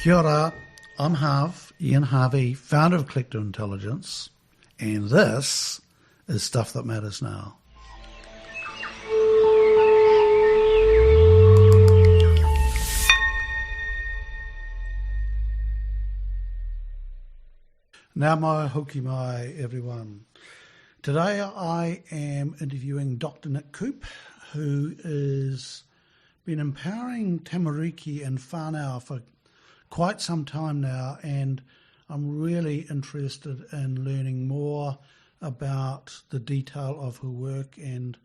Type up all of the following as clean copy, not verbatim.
Kia ora, I'm Ian Harvey, founder of Collective Intelligence, and this is Stuff That Matters Now. Nā mai, hoki mai, everyone. Today I am interviewing Dr Nik Coupe, who has been empowering tamariki and whānau for quite some time now, and I'm really interested in learning more about the detail of her work and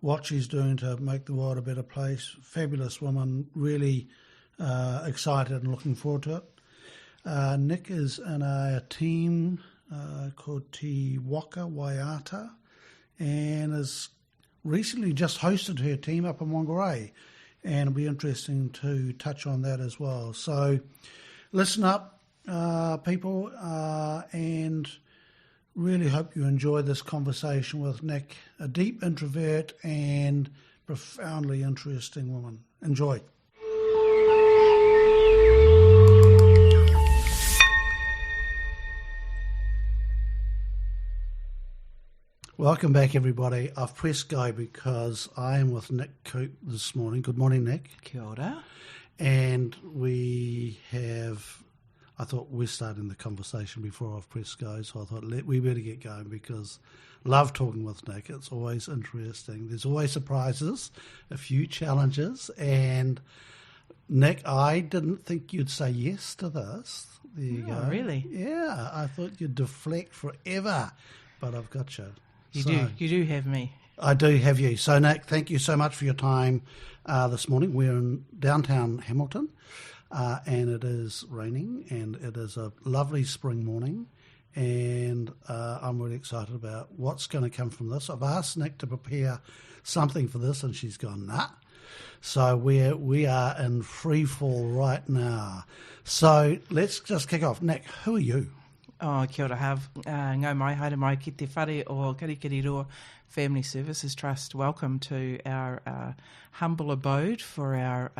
what she's doing to make the world a better place. Fabulous woman, really excited and looking forward to it. Nik is in a team called Te Awanga Estate and has recently just hosted her team up in Whangarei, and it'll be interesting to touch on that as well. So listen up, people, and really hope you enjoy this conversation with Nik, a deep introvert and profoundly interesting woman. Enjoy. Welcome back, everybody. I've pressed go because I am with Nik Coupe this morning. Good morning, Nik. Kia ora. And I thought we're starting the conversation before I've pressed go, so I thought we better get going because I love talking with Nik. It's always interesting. There's always surprises, a few challenges, and Nik, I didn't think you'd say yes to this. There you go. Really? Yeah, I thought you'd deflect forever, but I've got you. You do have me. I do have you. So, Nik, thank you so much for your time this morning. We're in downtown Hamilton, and it is raining, and it is a lovely spring morning, and I'm really excited about what's going to come from this. I've asked Nik to prepare something for this, and she's gone, nah. So we are in free fall right now. So let's just kick off. Nik, who are you? Oh, kia ora have. Ngau mai, haere mai ki te whare o Kirikiriroa Family Services Trust. Welcome to our humble abode for our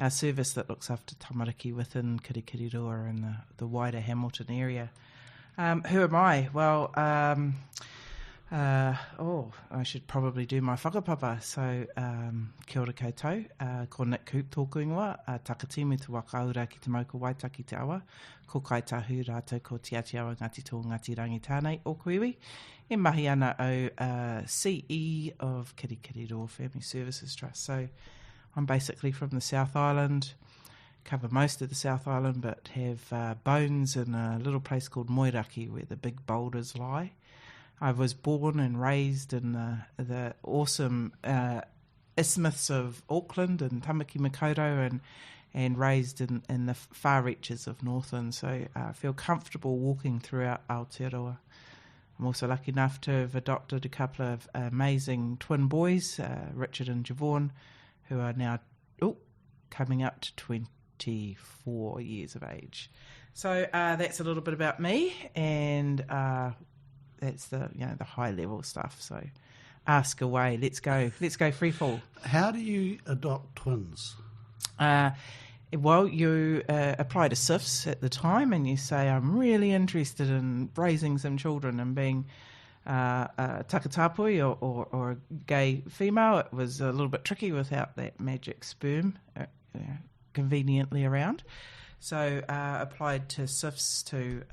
service that looks after tamariki within Kirikiriroa and the wider Hamilton area. Who am I? Well, I should probably do my whakapapa. So, kia ora koutou, ko Nik Coupe tōku ingoa, takatimu te wakaura ki te mauka waitaki te awa, ko kai tahu rātou ko te atiawa Ngāti Tō Ngāti Rangi tānei o koiwi, e mahi ana o CE of Kirikiriroa Family Services Trust. So, I'm basically from the South Island, cover most of the South Island, but have bones in a little place called Moiraki where the big boulders lie. I was born and raised in the awesome isthmus of Auckland and Tamaki Makaurau and raised in the far reaches of Northland, so I feel comfortable walking throughout Aotearoa. I'm also lucky enough to have adopted a couple of amazing twin boys, Richard and Javon, who are now coming up to 24 years of age. So that's a little bit about me, and that's the high level stuff. So ask away. Let's go free fall. How do you adopt twins? Well, you apply to SIFs at the time and you say, I'm really interested in raising some children and being a takatapui or a gay female. It was a little bit tricky without that magic sperm conveniently around. So applied to SIFs to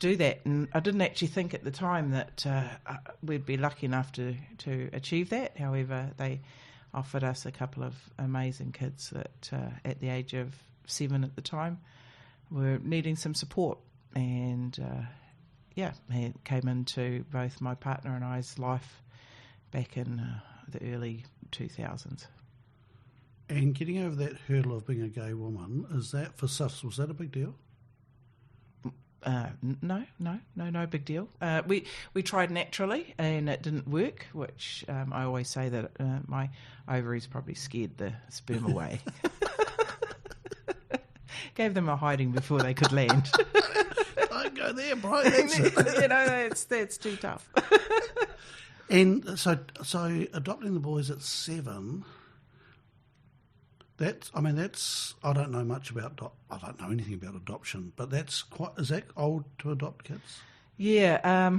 do that, and I didn't actually think at the time that we'd be lucky enough to achieve that. However, they offered us a couple of amazing kids that at the age of 7 at the time were needing some support, and it came into both my partner and I's life back in the early 2000s. And getting over that hurdle of being a gay woman, is that for SIFs, was that a big deal? No big deal. We tried naturally and it didn't work, which I always say that my ovaries probably scared the sperm away. Gave them a hiding before they could land. Don't go there, bro. That's it. That's too tough. And so adopting the boys at 7, I don't know much about, I don't know anything about adoption, but is that old to adopt kids? Yeah.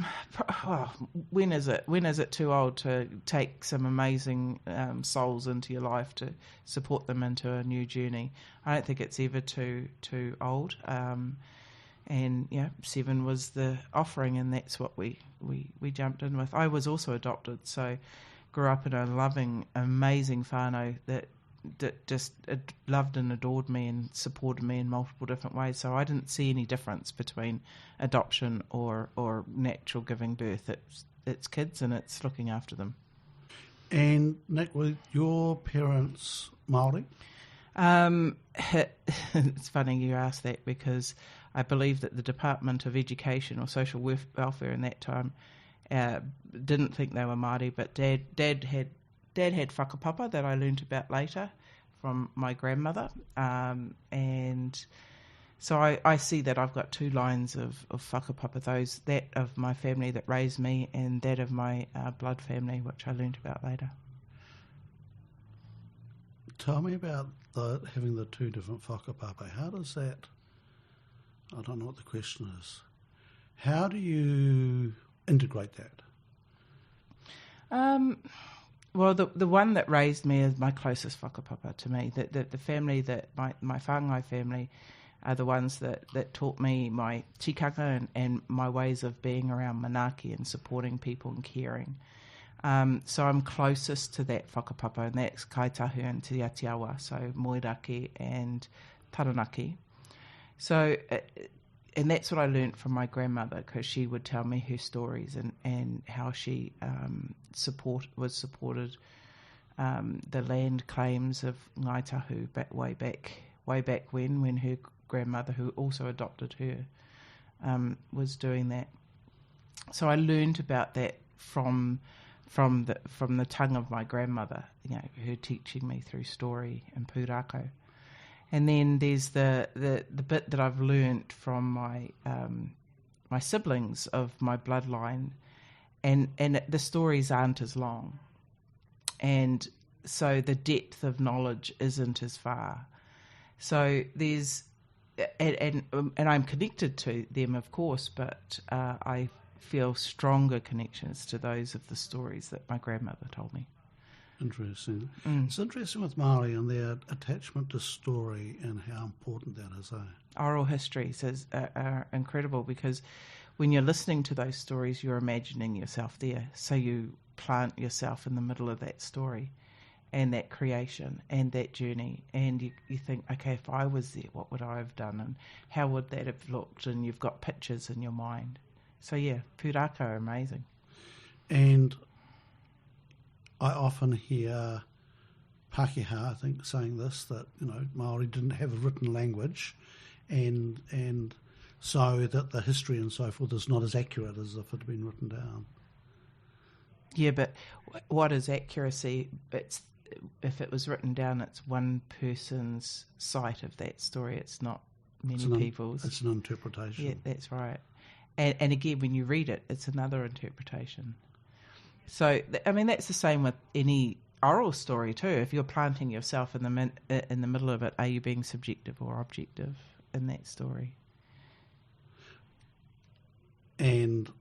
When is it? When is it too old to take some amazing souls into your life to support them into a new journey? I don't think it's ever too old. And 7 was the offering, and that's what we jumped in with. I was also adopted, so grew up in a loving, amazing whānau that just loved and adored me and supported me in multiple different ways. So I didn't see any difference between adoption or natural giving birth. It's kids and it's looking after them. And Nick, were your parents Māori? It's funny you ask that, because I believe that the Department of Education or Social Welfare in that time didn't think they were Māori, but Dad had whakapapa that I learnt about later from my grandmother, and so I see that I've got two lines of whakapapa, that of my family that raised me and that of my blood family, which I learnt about later. Tell me about having the two different whakapapa. How does that, I don't know what the question is, how do you integrate that? Well, the one that raised me is my closest whakapapa to me. The family that my whāngai family are the ones that taught me my tikanga and my ways of being around manaaki and supporting people and caring. So I'm closest to that whakapapa, and that's Kaitahu and Te Atiawa, so Moiraki and Taranaki. So, and that's what I learnt from my grandmother, because she would tell me her stories and how she was supported the land claims of Ngāi Tahu way back when her grandmother, who also adopted her, was doing that. So I learned about that from the tongue of my grandmother, her teaching me through story and pūrākau. And then there's the bit that I've learnt from my siblings of my bloodline, and the stories aren't as long, and so the depth of knowledge isn't as far. So there's and I'm connected to them, of course, but I feel stronger connections to those of the stories that my grandmother told me. Interesting. It's interesting with Māori and their attachment to story and how important that is. Oral histories are incredible, because when you're listening to those stories, you're imagining yourself there. So you plant yourself in the middle of that story and that creation and that journey, and you think, okay, if I was there, what would I have done, and how would that have looked? And you've got pictures in your mind. So yeah, pūrākau are amazing. And I often hear Pākehā, I think, saying this, that Māori didn't have a written language, and so that the history and so forth is not as accurate as if it had been written down. Yeah, but what is accuracy? If it was written down, it's one person's sight of that story. It's not many people's. It's an interpretation. Yeah, that's right. And again, when you read it, it's another interpretation. So, I mean, that's the same with any oral story too. If you're planting yourself in the middle of it, are you being subjective or objective in that story? And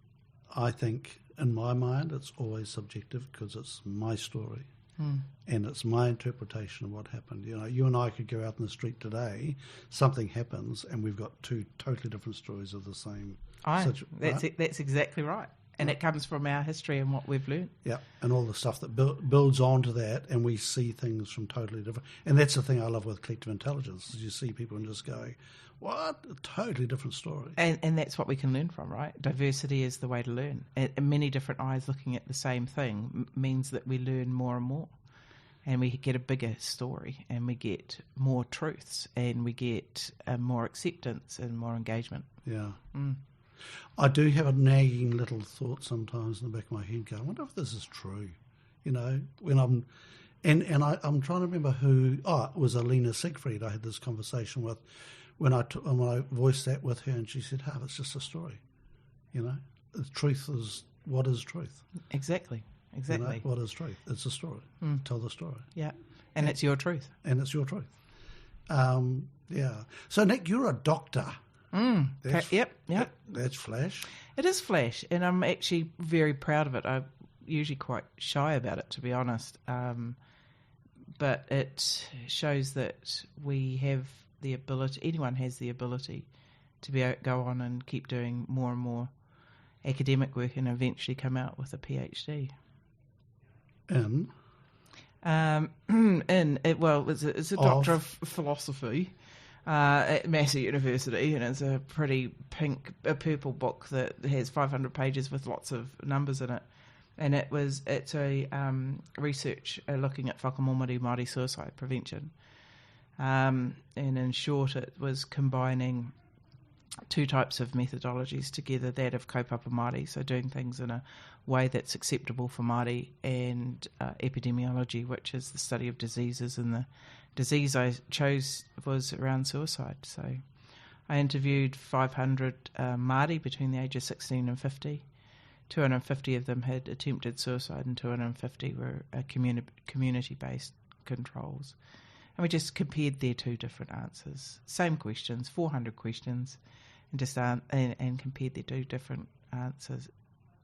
I think, in my mind, it's always subjective, because it's my story. And it's my interpretation of what happened. You and I could go out in the street today, something happens, and we've got two totally different stories of the same situation. That's exactly right. And it comes from our history and what we've learned. Yeah, and all the stuff that builds onto that, and we see things from totally different. And that's the thing I love with collective intelligence, is you see people and just go, what? A totally different story. And that's what we can learn from, right? Diversity is the way to learn. And many different eyes looking at the same thing means that we learn more and more. And we get a bigger story, and we get more truths, and we get more acceptance and more engagement. Yeah. I do have a nagging little thought sometimes in the back of my head going, I wonder if this is true. When I'm I'm trying to remember who. It was Alina Siegfried I had this conversation with when I voiced that with her, and she said, it's just a story. The truth is, what is truth? Exactly. What is truth? It's a story. Tell the story. Yeah. And it's your truth. And it's your truth. Yeah. So, Nick, you're a doctor. Yep. That's flash. It is flash, and I'm actually very proud of it. I'm usually quite shy about it, to be honest. But it shows that we have the ability, anyone has the ability to go on and keep doing more and more academic work and eventually come out with a PhD. It's a doctor of philosophy at Massey University, and it's a pretty purple book that has 500 pages with lots of numbers in it. And it's a research looking at whakamomori Māori suicide prevention. And in short, it was combining two types of methodologies together, that of kaupapa Māori, so doing things in a way that's acceptable for Māori, and epidemiology, which is the study of diseases, and the disease I chose was around suicide. So I interviewed 500 Māori between the ages 16 and 50. 250 of them had attempted suicide and 250 were community-based controls. And we just compared their two different answers. Same questions, 400 questions, and just and compared their two different answers.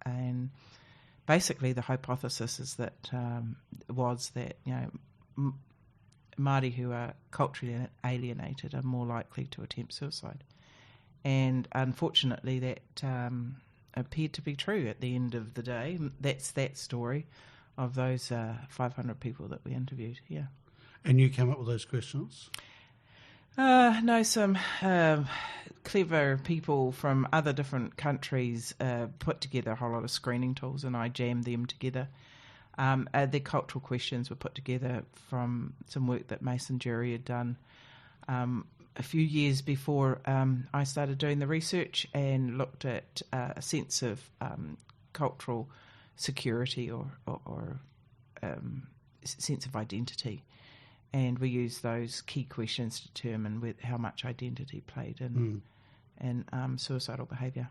And basically the hypothesis is that Māori who are culturally alienated are more likely to attempt suicide. And unfortunately that appeared to be true at the end of the day. That's that story of those 500 people that we interviewed, yeah. And you came up with those questions? No, some clever people from other different countries put together a whole lot of screening tools, and I jammed them together. The cultural questions were put together from some work that Mason Durie had done a few years before I started doing the research, and looked at a sense of cultural security or sense of identity. And we used those key questions to determine how much identity played in suicidal behaviour.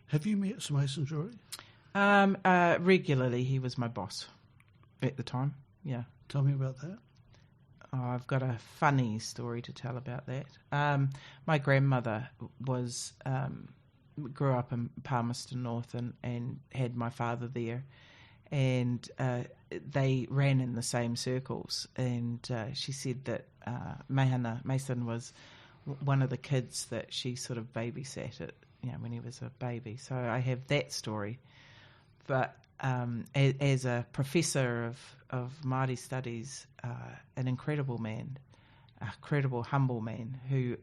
Have you met Sir Mason Durie? Regularly. He was my boss at the time, yeah. Tell me about that. Oh, I've got a funny story to tell about that. My grandmother grew up in Palmerston North and had my father there. And they ran in the same circles, and she said that Mason was one of the kids that she sort of babysat when he was a baby. So I have that story. But as a professor of Māori studies, an incredible man, a credible, humble man who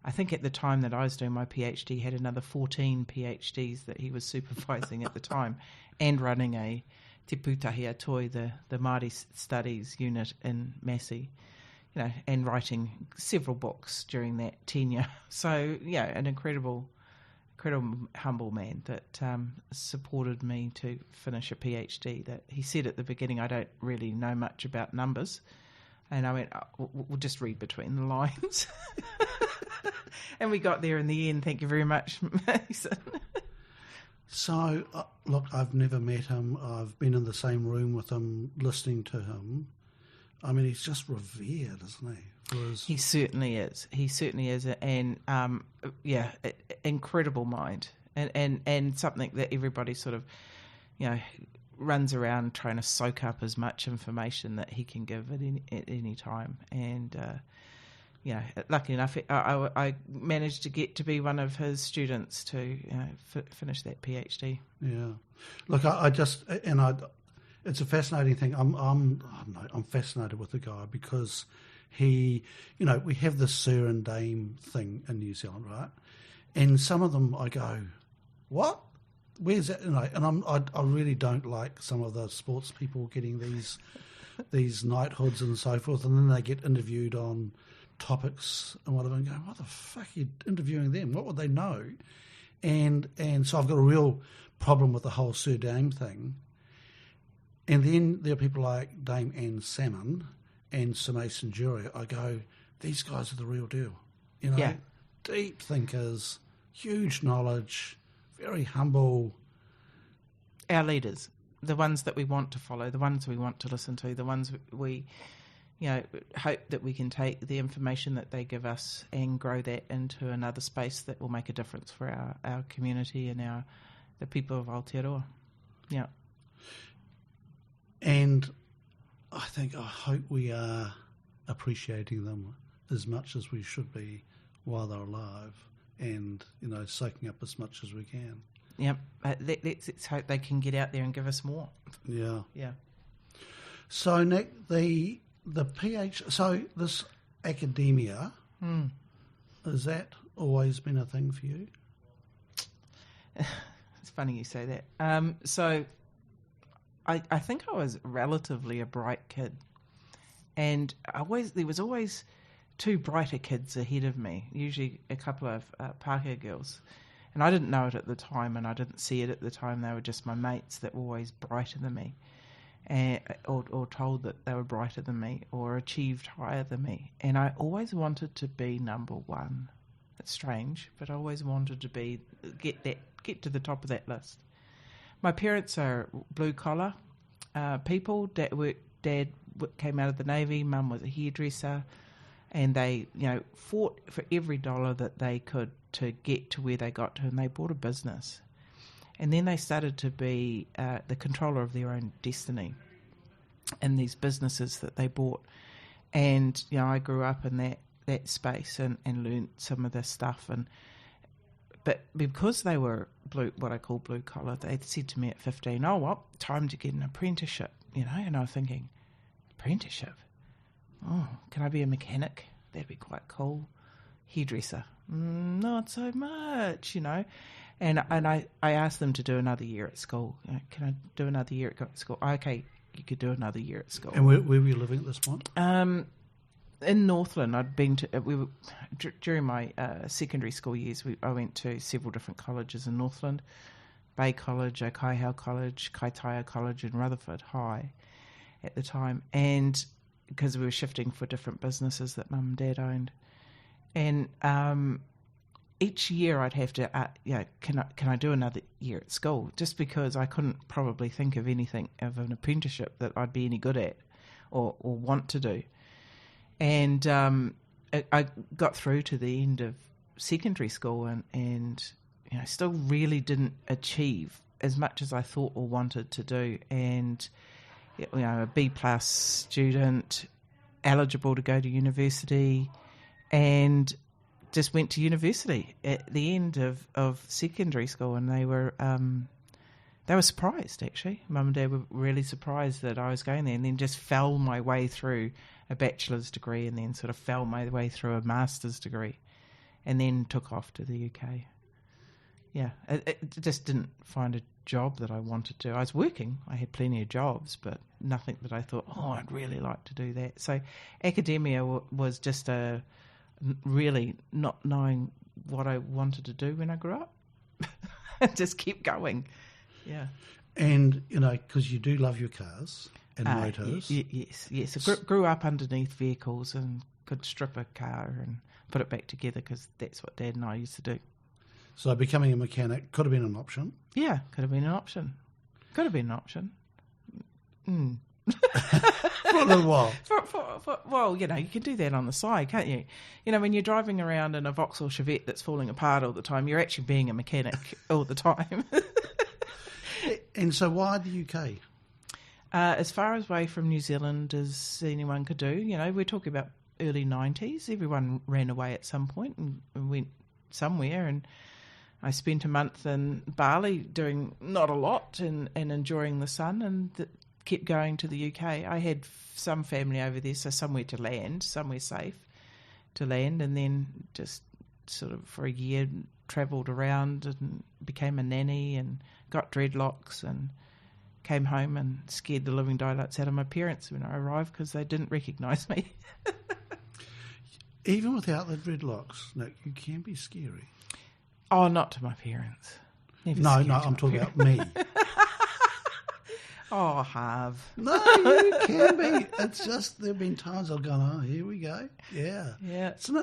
I think at the time that I was doing my PhD had another 14 PhDs that he was supervising at the time, and running a Te Pūtahia Toi, the Māori studies unit in Massey, and writing several books during that tenure. So, yeah, an incredible, humble man that supported me to finish a PhD. That he said at the beginning, I don't really know much about numbers. And I went, we'll just read between the lines. And we got there in the end. Thank you very much, Mason. So, look, I've never met him. I've been in the same room with him, listening to him. I mean, he's just revered, isn't he? He certainly is. He certainly is. And, incredible mind. And something that everybody sort of, runs around trying to soak up as much information that he can give at any time. And, lucky enough, I managed to get to be one of his students to finish that PhD. Yeah, look, it's a fascinating thing. I'm fascinated with the guy because he, we have this Sir and Dame thing in New Zealand, right? And some of them, I go, what? Where's that? And I really don't like some of the sports people getting these knighthoods and so forth, and then they get interviewed on topics and whatever, and go, what the fuck are you interviewing them? What would they know? And so I've got a real problem with the whole Sir Dame thing. And then there are people like Dame Anne Salmon and Sir Mason Durie. I go, these guys are the real deal. Deep thinkers, huge knowledge, very humble. Our leaders. the ones that we want to follow, the ones we want to listen to, the ones we, hope that we can take the information that they give us and grow that into another space that will make a difference for our community and the people of Aotearoa. Yeah. And I hope we are appreciating them as much as we should be while they're alive, and soaking up as much as we can. Yep. Let's hope they can get out there and give us more. Yeah. Yeah. So Nick, the so this academia, has that always been a thing for you? It's funny you say that. So I think I was relatively a bright kid, and there was always two brighter kids ahead of me, usually a couple of Pākehā girls. And I didn't know it at the time, and I didn't see it at the time. They were just my mates that were always brighter than me, or told that they were brighter than me, or achieved higher than me. And I always wanted to be number one. It's strange, but I always wanted to get to the top of that list. My parents are blue collar people. Dad came out of the Navy. Mum was a hairdresser. And they, fought for every dollar that they could to get to where they got to, and they bought a business. And then they started to be the controller of their own destiny in these businesses that they bought. And, I grew up in that space and learned some of this stuff. But because they were what I call blue collar, they said to me at 15, oh, well, time to get an apprenticeship, and I was thinking, apprenticeship? Oh, can I be a mechanic? That'd be quite cool. Hairdresser? Not so much, And I asked them to do another year at school. Can I do another year at school? Okay, you could do another year at school. And where were you living at this point? In Northland. I'd been to. During my secondary school years, I went to several different colleges in Northland. Bay College, Kaihau College, Kaitaia College, and Rutherford High at the time. And because we were shifting for different businesses that Mum and Dad owned. And each year I'd have to, can I do another year at school? Just because I couldn't probably think of anything of an apprenticeship that I'd be any good at or want to do. And I got through to the end of secondary school and still really didn't achieve as much as I thought or wanted to do. And a B+ student, eligible to go to university, and just went to university at the end of secondary school, and they were surprised, actually. Mum and Dad were really surprised that I was going there, and then just fell my way through a bachelor's degree, and then sort of fell my way through a master's degree, and then took off to the UK. Yeah, it just didn't find a job that I wanted to. I was working. I had plenty of jobs, but nothing that I thought, I'd really like to do that. So academia was just really not knowing what I wanted to do when I grew up. Just keep going. Yeah. And, because you do love your cars and motors. Yes. I grew up underneath vehicles and could strip a car and put it back together because that's what Dad and I used to do. So becoming a mechanic could have been an option. Yeah, could have been an option. For a little while. Well, you can do that on the side, can't you? When you're driving around in a Vauxhall Chevette that's falling apart all the time, you're actually being a mechanic all the time. And so why the UK? As far away from New Zealand as anyone could do. We're talking about early 90s. Everyone ran away at some point and went somewhere, and I spent a month in Bali doing not a lot and enjoying the sun, and kept going to the UK. I had some family over there, so somewhere to land, somewhere safe to land, and then just sort of for a year travelled around and became a nanny and got dreadlocks and came home and scared the living daylights out of my parents when I arrived because they didn't recognise me. Even without the dreadlocks, Nick, you can be scary. Oh, not to my parents. No, I'm talking about me. Oh, Harv. No, you can be. It's just there have been times I've gone, here we go. Yeah. It's you're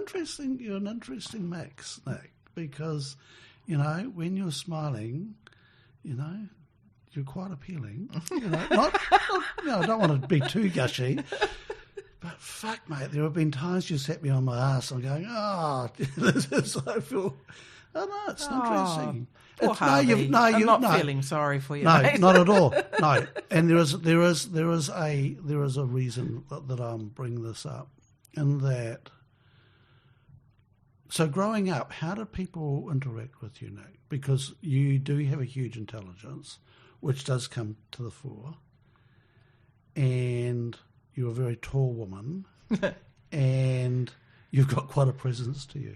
an interesting mix, Nick, because, when you're smiling, you're quite appealing. Not, I don't want to be too gushy, but fuck, mate, there have been times you sat me on my ass and I'm going, this is, I feel, it's interesting. Poor Harvey. I'm not feeling sorry for you, no, mate. not at all. No, and there is a reason that I'm bringing this up, in that. So growing up, how did people interact with you, Nick? Because you do have a huge intelligence, which does come to the fore, and you're a very tall woman, and you've got quite a presence to you.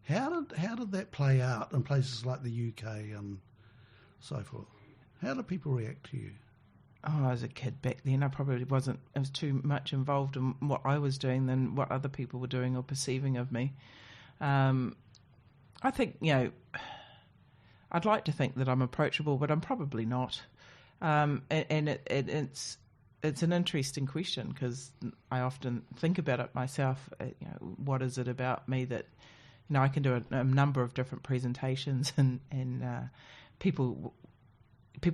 How did that play out in places like the UK and so forth? How did people react to you? Oh, I was a kid back then. I probably wasn't. I was too much involved in what I was doing than what other people were doing or perceiving of me. I think, I'd like to think that I'm approachable, but I'm probably not. And it's an interesting question, because I often think about it myself. What is it about me that, I can do a number of different presentations, and people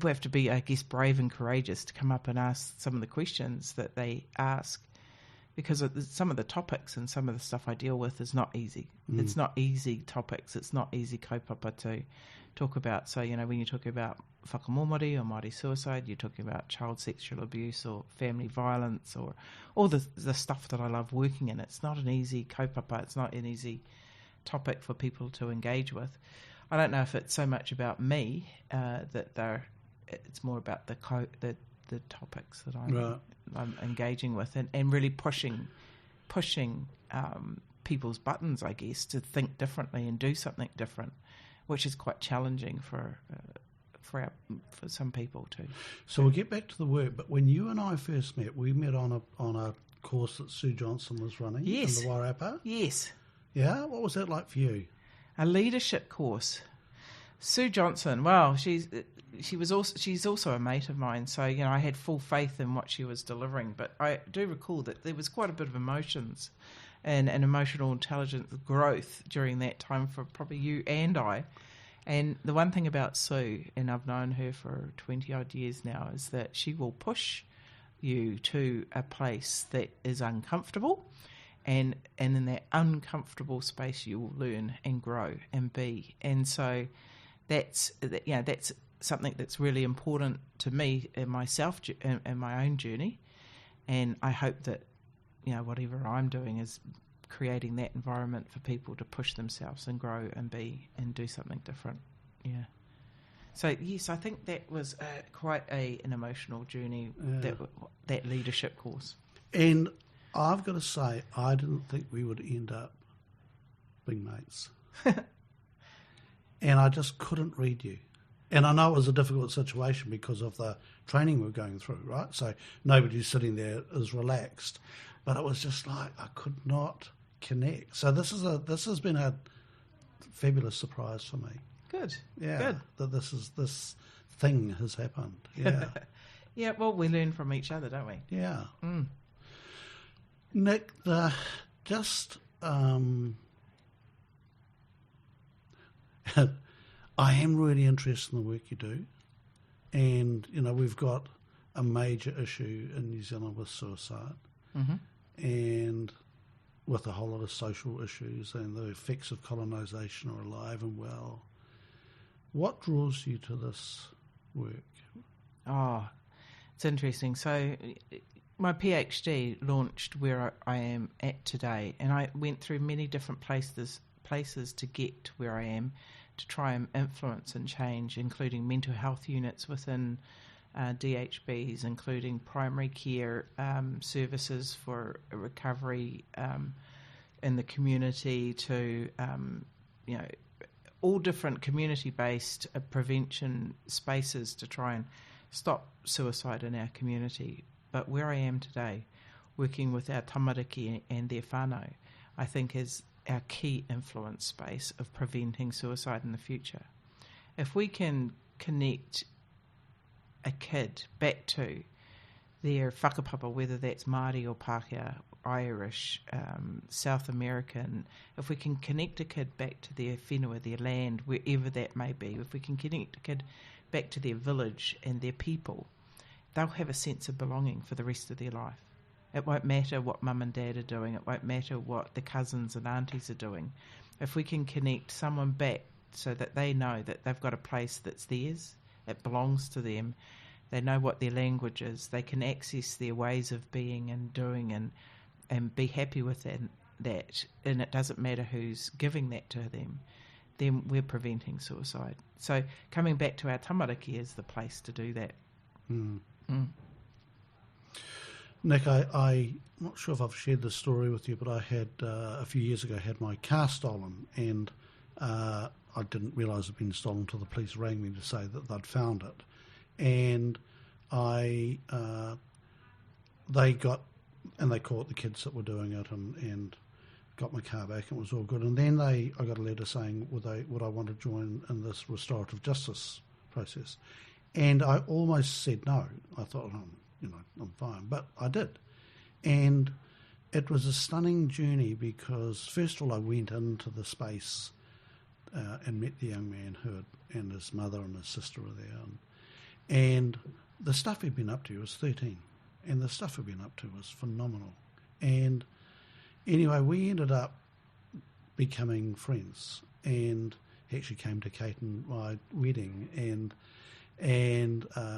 have to be, I guess, brave and courageous to come up and ask some of the questions that they ask, because some of the topics and some of the stuff I deal with is not easy. It's not easy topics. It's not easy kaupapa to talk about. So, when you talk about whakamomori or Māori suicide, you're talking about child sexual abuse or family violence or all the stuff that I love working in. It's not an easy kaupapa. It's not an easy topic for people to engage with. I don't know if it's so much about me it's more about the topics that I'm engaging with, and really pushing people's buttons, I guess, to think differently and do something different, which is quite challenging for some people too. So we'll get back to the work, but when you and I first met, we met on a course that Sue Johnson was running in the Wairarapa. Yes. Yeah? What was that like for you? A leadership course. Sue Johnson, well, she's also a mate of mine, so I had full faith in what she was delivering. But I do recall that there was quite a bit of emotions and emotional intelligence growth during that time for probably you and I. And the one thing about Sue, and I've known her for 20 odd years now, is that she will push you to a place that is uncomfortable. And in that uncomfortable space, you will learn and grow and be. And so that's something that's really important to me in myself and my own journey. And I hope that, whatever I'm doing is creating that environment for people to push themselves and grow and be and do something different. Yeah. So, yes, I think that was quite an emotional journey, that leadership course. And I've got to say, I didn't think we would end up being mates. And I just couldn't read you. And I know it was a difficult situation because of the training we're going through, right? So nobody sitting there is relaxed. But it was just like I could not connect. So this has been a fabulous surprise for me. Good. Yeah. Good. That this thing has happened. Yeah. Yeah, well, we learn from each other, don't we? Yeah. Mm. Nick, I am really interested in the work you do, and we've got a major issue in New Zealand with suicide, and with a whole lot of social issues, and the effects of colonisation are alive and well. What draws you to this work? Oh, it's interesting. So my PhD launched where I am at today, and I went through many different places to get to where I am, to try and influence and change, including mental health units within DHBs, including primary care services for recovery in the community, to all different community-based prevention spaces to try and stop suicide in our community. But where I am today, working with our tamariki and their whānau, I think is our key influence space of preventing suicide in the future. If we can connect a kid back to their whakapapa, whether that's Māori or Pākehā, Irish, South American, if we can connect a kid back to their whenua, their land, wherever that may be, if we can connect a kid back to their village and their people, they'll have a sense of belonging for the rest of their life. It won't matter what mum and dad are doing. It won't matter what the cousins and aunties are doing. If we can connect someone back so that they know that they've got a place that's theirs, it belongs to them, they know what their language is, they can access their ways of being and doing and be happy with that, and it doesn't matter who's giving that to them, then we're preventing suicide. So coming back to our tamariki is the place to do that. Mm. Mm. Nick, I'm not sure if I've shared this story with you, but I had, a few years ago, had my car stolen, and I didn't realise it had been stolen until the police rang me to say that they'd found it. And they caught the kids that were doing it and got my car back, and it was all good. And then I got a letter saying would I want to join in this restorative justice process. And I almost said no. I thought, I'm fine. But I did. And it was a stunning journey because, first of all, I went into the space and met the young man and his mother and his sister were there. And the stuff he'd been up to, he was 13, and the stuff he'd been up to was phenomenal. And anyway, we ended up becoming friends, and he actually came to Kate and my wedding, and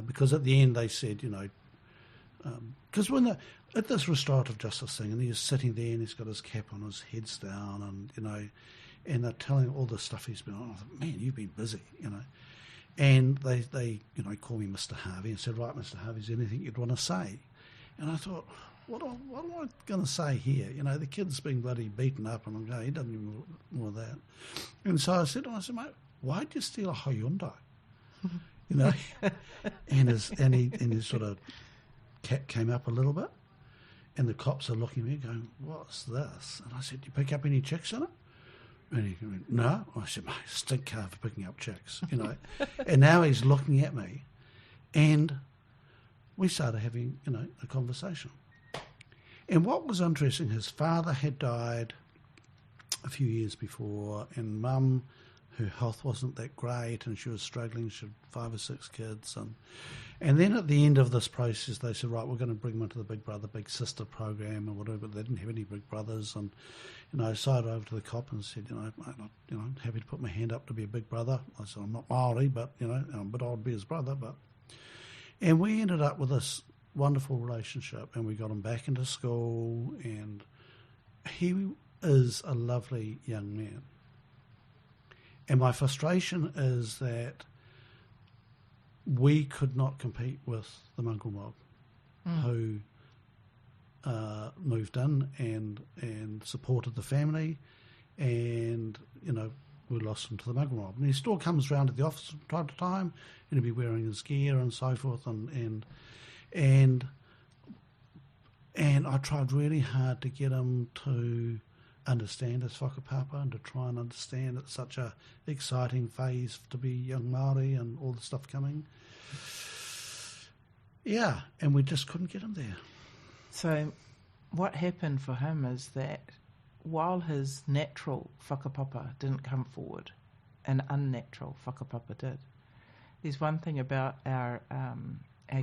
because at the end they said, because at this restorative justice thing, and he's sitting there and he's got his cap on, his head's down, and they're telling all the stuff he's been on. I thought, man, you've been busy, And they call me Mr. Harvey and said, right, Mr. Harvey, is there anything you'd want to say? And I thought, what am I going to say here? The kid's being bloody beaten up, and I'm going, he doesn't even more of that. And so I said to him, mate, why'd you steal a Hyundai? And his sort of cap came up a little bit, and the cops are looking at me going, what's this? And I said, do you pick up any chicks in it? And he went, no. I said, mate, stink car for picking up chicks, And now he's looking at me, and we started having, a conversation. And what was interesting, his father had died a few years before, and mum, her health wasn't that great, and she was struggling. She had 5 or 6 kids, and then at the end of this process, they said, right, we're going to bring them into the Big Brother, Big Sister program or whatever, but they didn't have any big brothers. And, so I over to the cop and said, I'm happy to put my hand up to be a big brother. I said, I'm not Māori, but, but I'll be his brother. And we ended up with this wonderful relationship, and we got him back into school, and he is a lovely young man. And my frustration is that we could not compete with the mongrel mob who moved in and supported the family, and we lost him to the mongrel mob. And he still comes round at the office from time to time, and he'll be wearing his gear and so forth, and I tried really hard to get him to understand his whakapapa and to try and understand it's such a exciting phase to be young Māori and all the stuff coming. Yeah, and we just couldn't get him there. So what happened for him is that while his natural whakapapa didn't come forward, an unnatural whakapapa did. There's one thing about our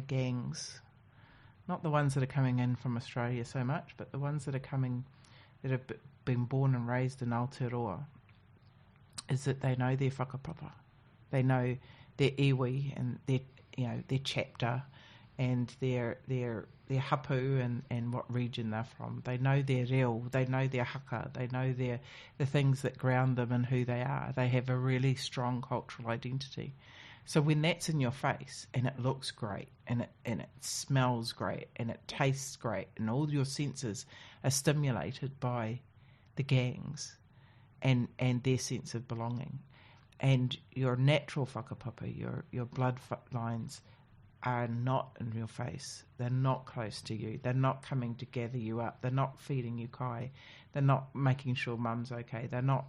gangs, not the ones that are coming in from Australia so much, but the ones that are coming, that have been born and raised in Aotearoa, is that they know their whakapapa. They know their iwi and their chapter and their hapu and what region they're from. They know their reo, they know their haka, they know the things that ground them and who they are. They have a really strong cultural identity. So when that's in your face and it looks great and it smells great and it tastes great and all your senses are stimulated by the gangs and their sense of belonging, and your natural whakapapa, your blood lines are not in your face, they're not close to you, they're not coming to gather you up, they're not feeding you kai, they're not making sure mum's okay, they're not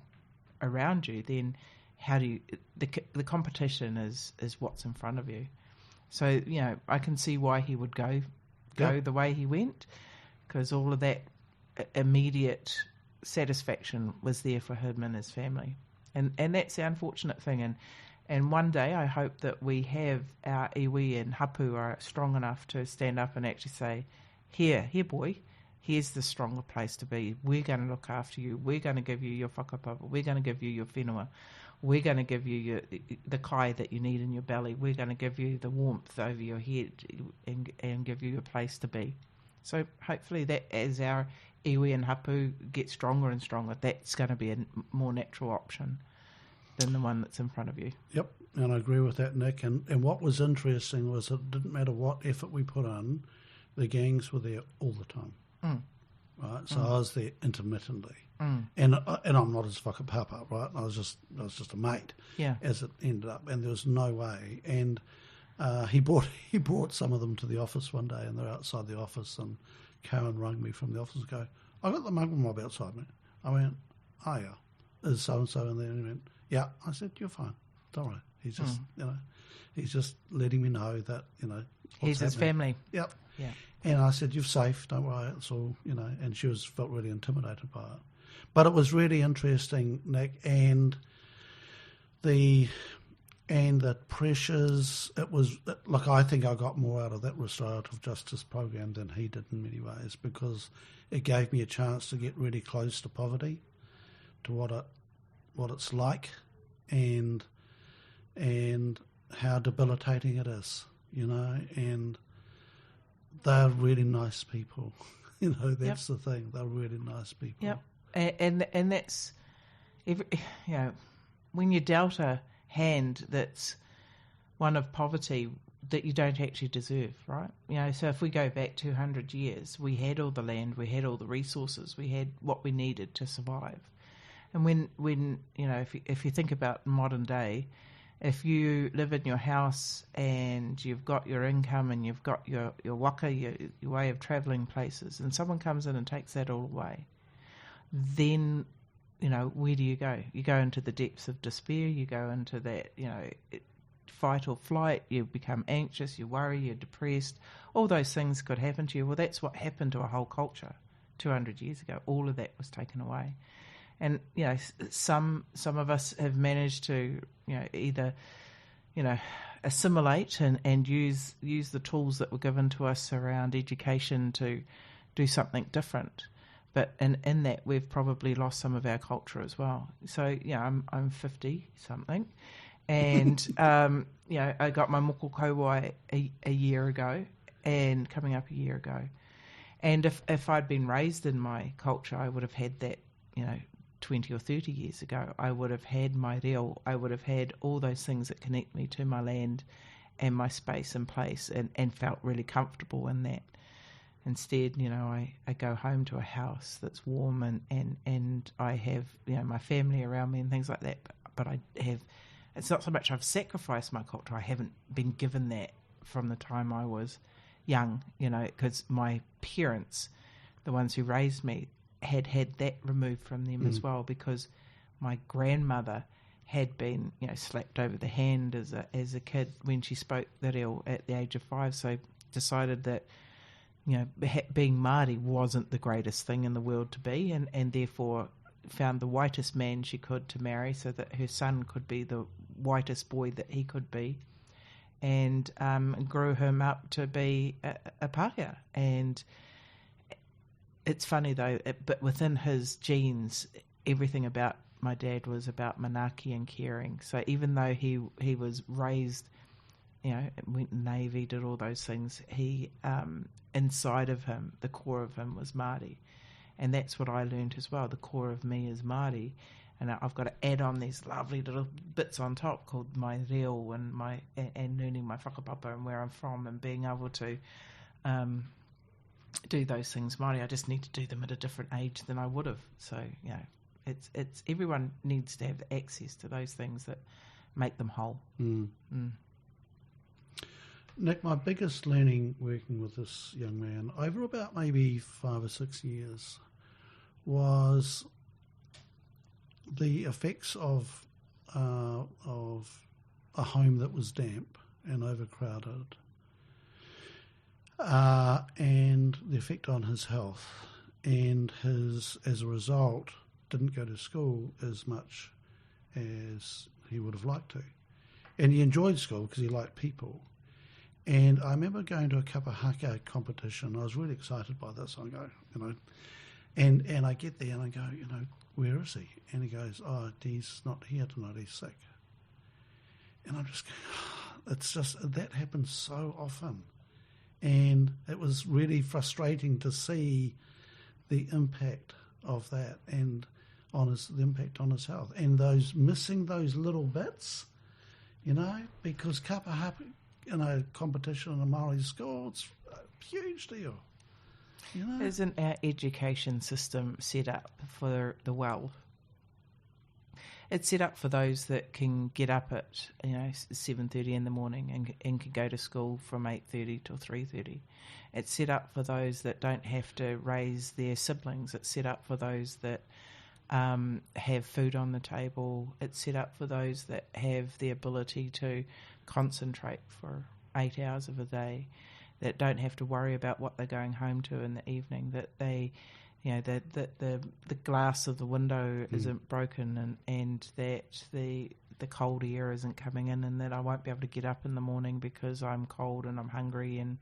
around you, then how do you, the competition is what's in front of you. So, I can see why he would go the way he went, because all of that immediate satisfaction was there for him and his family. And that's the unfortunate thing. And one day I hope that we have our iwi and hapu are strong enough to stand up and actually say, here boy, here's the stronger place to be. We're going to look after you. We're going to give you your whakapapa. We're going to give you your whenua. We're going to give you the kai that you need in your belly. We're going to give you the warmth over your head and give you a place to be. So hopefully that as our iwi and hapu get stronger and stronger, that's going to be a more natural option than the one that's in front of you. Yep, and I agree with that, Nick. And what was interesting was it didn't matter what effort we put in, the gangs were there all the time. Right, so I was there intermittently, and I'm not his whakapapa, right? I was just a mate, as it ended up, and there was no way. And he brought some of them to the office one day, and they're outside the office, and Karen rang me from the office and go, I got the muggle mob outside me. I went, oh yeah, is so and so in there? And he went, yeah. I said, you're fine, don't worry. He's just he's just letting me know that he's his family. Yep. Yeah. And I said, you're safe, don't worry, it's all, and she felt really intimidated by it. But it was really interesting, Nick, and the pressures, it was, look, I think I got more out of that restorative justice program than he did in many ways, because it gave me a chance to get really close to poverty, to what it's like, and how debilitating it is, and they're really nice people. That's the thing. They're really nice people. Yep. And that's, when you're dealt a hand that's one of poverty that you don't actually deserve, right? So if we go back 200 years, we had all the land, we had all the resources, we had what we needed to survive. And when if you think about modern day, if you live in your house and you've got your income and you've got your waka, your way of travelling places, and someone comes in and takes that all away, then, where do you go? You go into the depths of despair, you go into that, fight or flight, you become anxious, you worry, you're depressed. All those things could happen to you. Well, that's what happened to a whole culture 200 years ago. All of that was taken away. And, some of us have managed to, either, assimilate and use the tools that were given to us around education to do something different. But in that, we've probably lost some of our culture as well. So, I'm 50-something. And, I got my moko kauai a year ago, and coming up a year ago. And if I'd been raised in my culture, I would have had that, 20 or 30 years ago. I would have had my reo. I would have had all those things that connect me to my land and my space and place, and felt really comfortable in that. Instead, I go home to a house that's warm and I have, my family around me and things like that. But I have, it's not so much I've sacrificed my culture. I haven't been given that from the time I was young, because my parents, the ones who raised me, had that removed from them as well, because my grandmother had been, slapped over the hand as a kid when she spoke the reo at the age of 5. So decided that, being Māori wasn't the greatest thing in the world to be, and therefore found the whitest man she could to marry so that her son could be the whitest boy that he could be, and grew him up to be a Pākehā. And it's funny though, but within his genes, everything about my dad was about manaaki and caring. So even though he was raised, went Navy, did all those things, he inside of him, the core of him was Māori. And that's what I learned as well. The core of me is Māori. And I've got to add on these lovely little bits on top called my reo and learning my whakapapa and where I'm from and being able to do those things Māori. I just need to do them at a different age than I would have. So, it's everyone needs to have access to those things that make them whole. Nick, my biggest learning working with this young man over about maybe 5 or 6 years was the effects of a home that was damp and overcrowded, and the effect on his health, and as a result, didn't go to school as much as he would have liked to. And he enjoyed school because he liked people. And I remember going to a kapa haka competition. I was really excited by this. I go, and I get there and I go, where is he? And he goes, oh, he's not here tonight, he's sick. And I'm just going, it's just, that happens so often. And it was really frustrating to see the impact of that and the impact on his health. And missing those little bits, because kapa haka, competition in a Māori school, it's a huge deal. Isn't our education system set up for the well? It's set up for those that can get up at 7:30 in the morning and can go to school from 8:30 till 3:30. It's set up for those that don't have to raise their siblings. It's set up for those that have food on the table. It's set up for those that have the ability to concentrate for 8 hours of a day, that don't have to worry about what they're going home to in the evening, that they, the glass of the window isn't broken and that the cold air isn't coming in, and that I won't be able to get up in the morning because I'm cold and I'm hungry and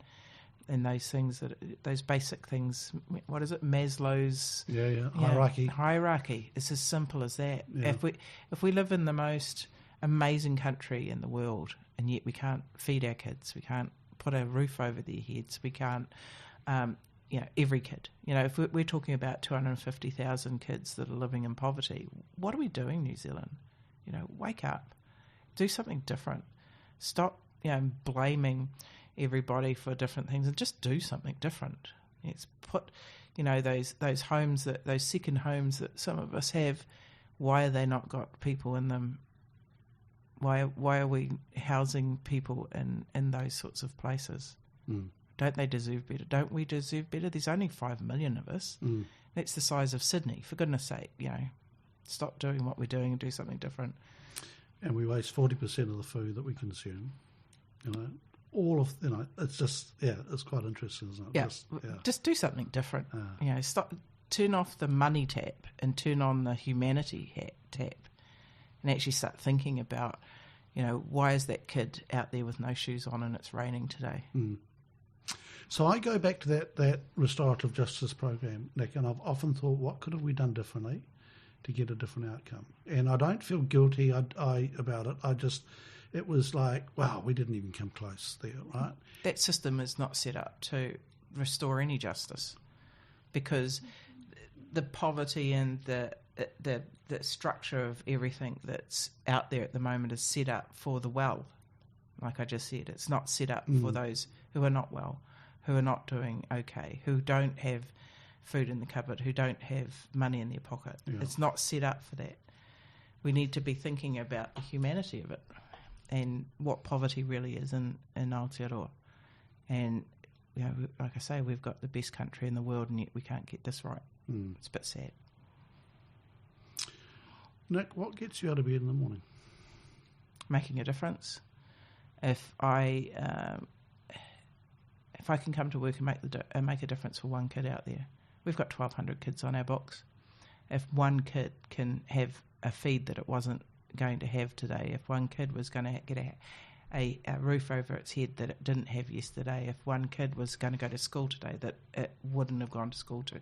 those things, those basic things. What is it? Maslow's hierarchy. It's as simple as that. Yeah. If we live in the most amazing country in the world, and yet we can't feed our kids, we can't put a roof over their heads, we can't, every kid. If we're talking about 250,000 kids that are living in poverty, what are we doing, New Zealand? Wake up, do something different. Stop, blaming everybody for different things and just do something different. It's put, those homes, those second homes that some of us have, why are they not got people in them? Why are we housing people in those sorts of places? Don't they deserve better? Don't we deserve better? There's only 5 million of us. That's the size of Sydney. For goodness sake, stop doing what we're doing and do something different. And we waste 40% of the food that we consume. All of, it's just, it's quite interesting, isn't it? Just do something different. Stop, turn off the money tap and turn on the humanity tap. And actually start thinking about, why is that kid out there with no shoes on and it's raining today? So I go back to that restorative justice program, Nick, and I've often thought, what could have we done differently to get a different outcome? And I don't feel guilty about it. It was like, wow, we didn't even come close there, right? That system is not set up to restore any justice, because the poverty and the structure of everything that's out there at the moment is set up for the well. Like I just said, it's not set up for those who are not well, who are not doing okay, who don't have food in the cupboard, who don't have money in their pocket. Yeah. It's not set up for that. We need to be thinking about the humanity of it and what poverty really is in Aotearoa. And, like I say, we've got the best country in the world and yet we can't get this right. It's a bit sad. Nick, what gets you out of bed in the morning? Making a difference. If I can come to work and make a difference for one kid out there, we've got 1,200 kids on our books. If one kid can have a feed that it wasn't going to have today, if one kid was going to get a roof over its head that it didn't have yesterday, if one kid was going to go to school today that it wouldn't have gone to school to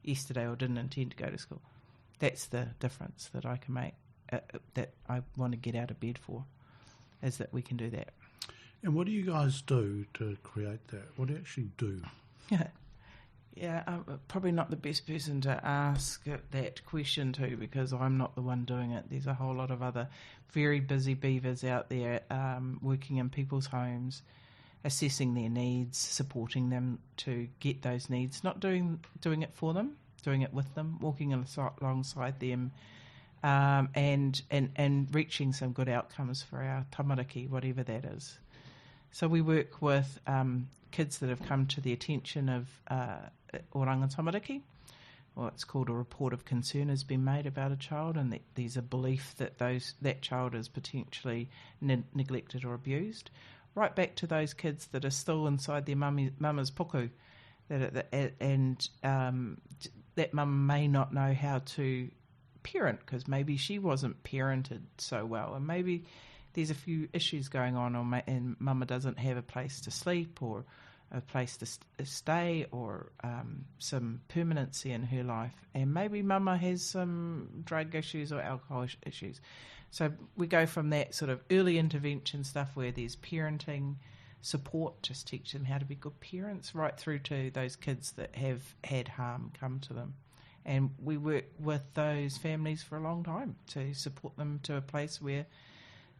yesterday or didn't intend to go to school, that's the difference that I can make, that I want to get out of bed for, is that we can do that. And what do you guys do to create that? What do you actually do? Yeah, I'm probably not the best person to ask that question to, because I'm not the one doing it. There's a whole lot of other very busy beavers out there working in people's homes, assessing their needs, supporting them to get those needs, not doing it for them, doing it with them, walking alongside them, and reaching some good outcomes for our tamariki, whatever that is. So we work with kids that have come to the attention of oranga tamariki, or it's called a report of concern has been made about a child, and there's a belief that that child is potentially neglected or abused, right back to those kids that are still inside their mama's puku, and that mum may not know how to parent because maybe she wasn't parented so well, and maybe there's a few issues going on, and mama doesn't have a place to sleep or a place to stay or some permanency in her life, and maybe mama has some drug issues or alcohol issues. So we go from that sort of early intervention stuff where there's parenting support, just teach them how to be good parents, right through to those kids that have had harm come to them. And we work with those families for a long time to support them to a place where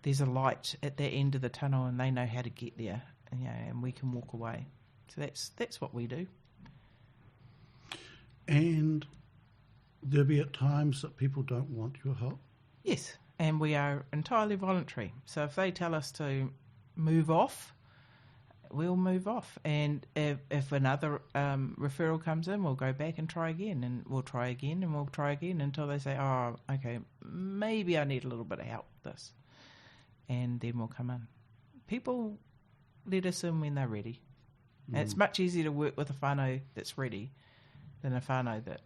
there's a light at the end of the tunnel and they know how to get there, and we can walk away. So that's what we do. And there'll be at times that people don't want your help? Yes, and we are entirely voluntary. So if they tell us to move off, we'll move off. And if another referral comes in, we'll go back and try again, and we'll try again, and we'll try again until they say, oh, okay, maybe I need a little bit of help with this. And then we'll come in. People let us in when they're ready. And it's much easier to work with a whānau that's ready than a whānau that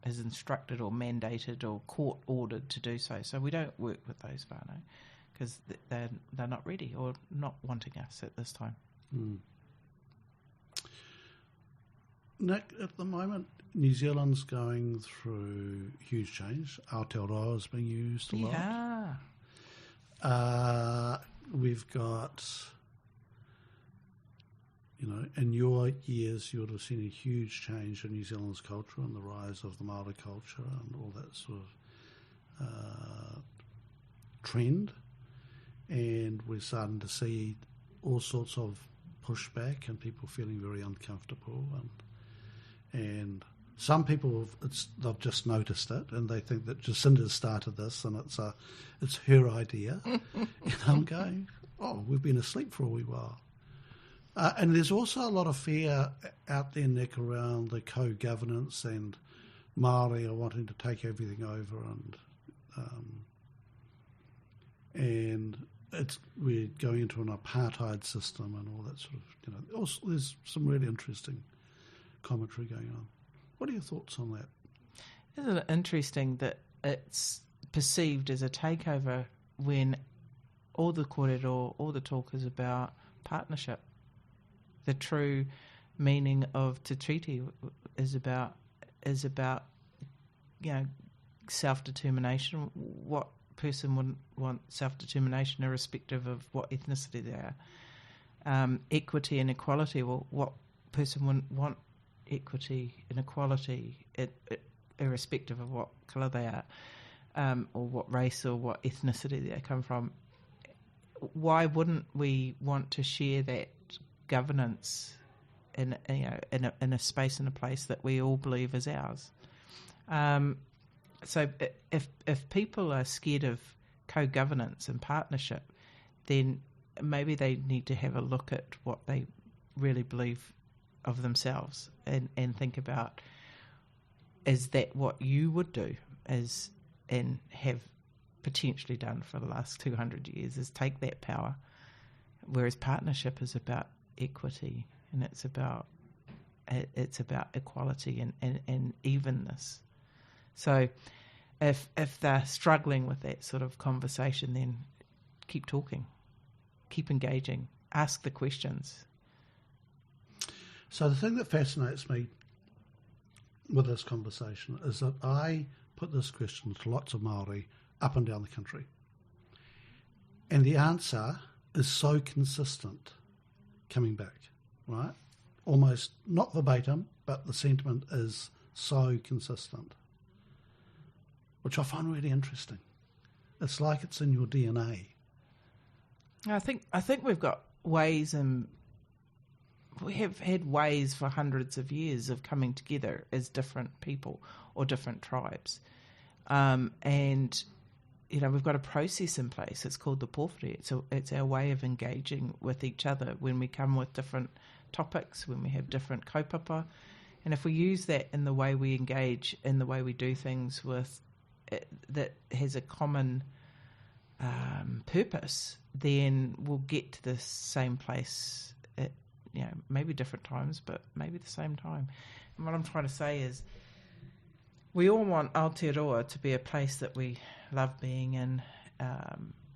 is instructed or mandated or court-ordered to do so. So we don't work with those whānau because they're not ready or not wanting us at this time. Mm. Nick, at the moment, New Zealand's going through huge change. Aotearoa is being used a lot. Yeah. We've got... in your years, you would have seen a huge change in New Zealand's culture and the rise of the Māori culture and all that sort of trend. And we're starting to see all sorts of pushback and people feeling very uncomfortable. And some people, they've just noticed it and they think that Jacinda started this and it's her idea. And I'm going, oh, we've been asleep for a wee while. And there's also a lot of fear out there, Nick, around the co-governance and Māori are wanting to take everything over, and we're going into an apartheid system and all that sort of, Also, there's some really interesting commentary going on. What are your thoughts on that? Isn't it interesting that it's perceived as a takeover when all the kōrero, all the talk is about partnership? The true meaning of Te Treaty is about self-determination. What person wouldn't want self-determination irrespective of what ethnicity they are? Equity and equality. Well, what person wouldn't want equity and equality irrespective of what colour they are, or what race or what ethnicity they come from? Why wouldn't we want to share that governance in a space and a place that we all believe is ours? So if people are scared of co-governance and partnership, then maybe they need to have a look at what they really believe of themselves and think about, is that what you would do and have potentially done for the last 200 years, is take that power, whereas partnership is about equity and it's about equality and evenness. So if they're struggling with that sort of conversation, then keep talking, keep engaging, ask the questions. So the thing that fascinates me with this conversation is that I put this question to lots of Māori up and down the country, and the answer is so consistent coming back, right? Almost not verbatim, but the sentiment is so consistent, which I find really interesting. It's like it's in your DNA. I think we've got ways, and we have had ways for hundreds of years of coming together as different people or different tribes, and we've got a process in place. It's called the pōwhiri. It's our way of engaging with each other when we come with different topics, when we have different kaupapa. And if we use that in the way we engage, in the way we do things with that has a common purpose, then we'll get to the same place at, maybe different times, but maybe the same time. And what I'm trying to say is we all want Aotearoa to be a place that we love being in,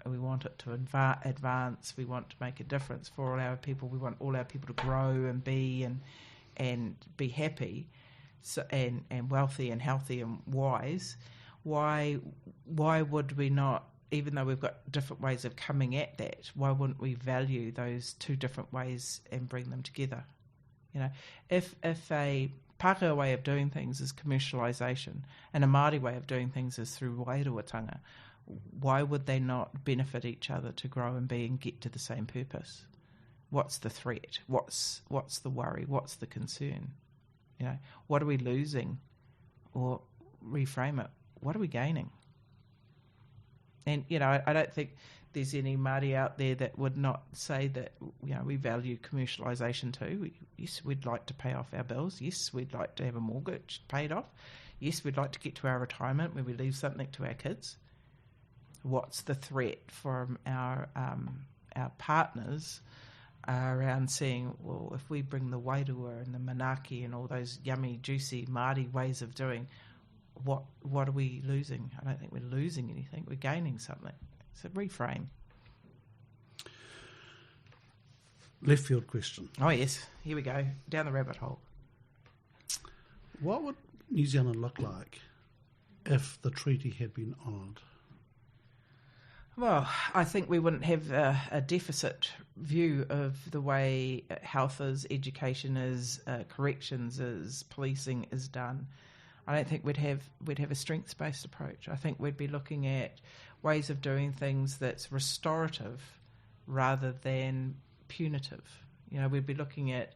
We want it to advance. We want to make a difference for all our people. We want all our people to grow and be be happy, so, and wealthy and healthy and wise. Why would we not? Even though we've got different ways of coming at that, why wouldn't we value those two different ways and bring them together? You know, if a Pākehā way of doing things is commercialisation and a Māori way of doing things is through wairuatanga, why would they not benefit each other to grow and be and get to the same purpose? What's the threat? What's the worry? What's the concern? You know, what are we losing? Or reframe it, what are we gaining? And, you know, I don't think there's any Māori out there that would not say that, you know, we value commercialisation too. Yes, we'd like to pay off our bills. Yes, we'd like to have a mortgage paid off. Yes, we'd like to get to our retirement where we leave something to our kids. What's the threat from our partners around saying, well, if we bring the wairua and the manaki and all those yummy, juicy Māori ways of doing, what are we losing? I don't think we're losing anything. We're gaining something. So reframe. Left field question. Oh, yes. Here we go. Down the rabbit hole. What would New Zealand look like if the treaty had been honoured? Well, I think we wouldn't have a deficit view of the way health is, education is, corrections is, policing is done. I don't think we'd have a strengths-based approach. I think we'd be looking at ways of doing things that's restorative rather than punitive. You know, we'd be looking at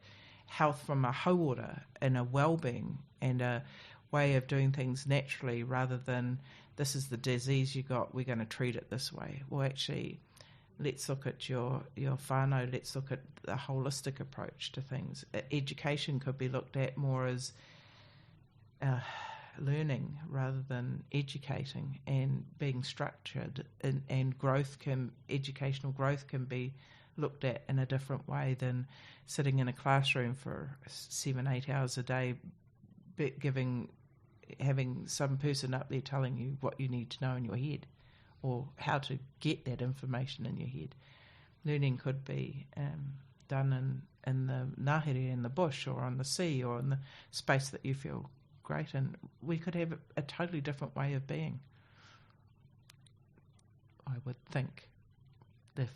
health from a hauora and a well-being and a way of doing things naturally rather than this is the disease you got, we're going to treat it this way. Well, actually, let's look at your whānau, let's look at the holistic approach to things. Education could be looked at more as learning rather than educating and being structured, and educational growth can be looked at in a different way than sitting in a classroom for 7-8 hours a day having some person up there telling you what you need to know in your head or how to get that information in your head. Learning could be done in the ngahere, in the bush or on the sea or in the space that you feel great, and we could have a totally different way of being. I would think if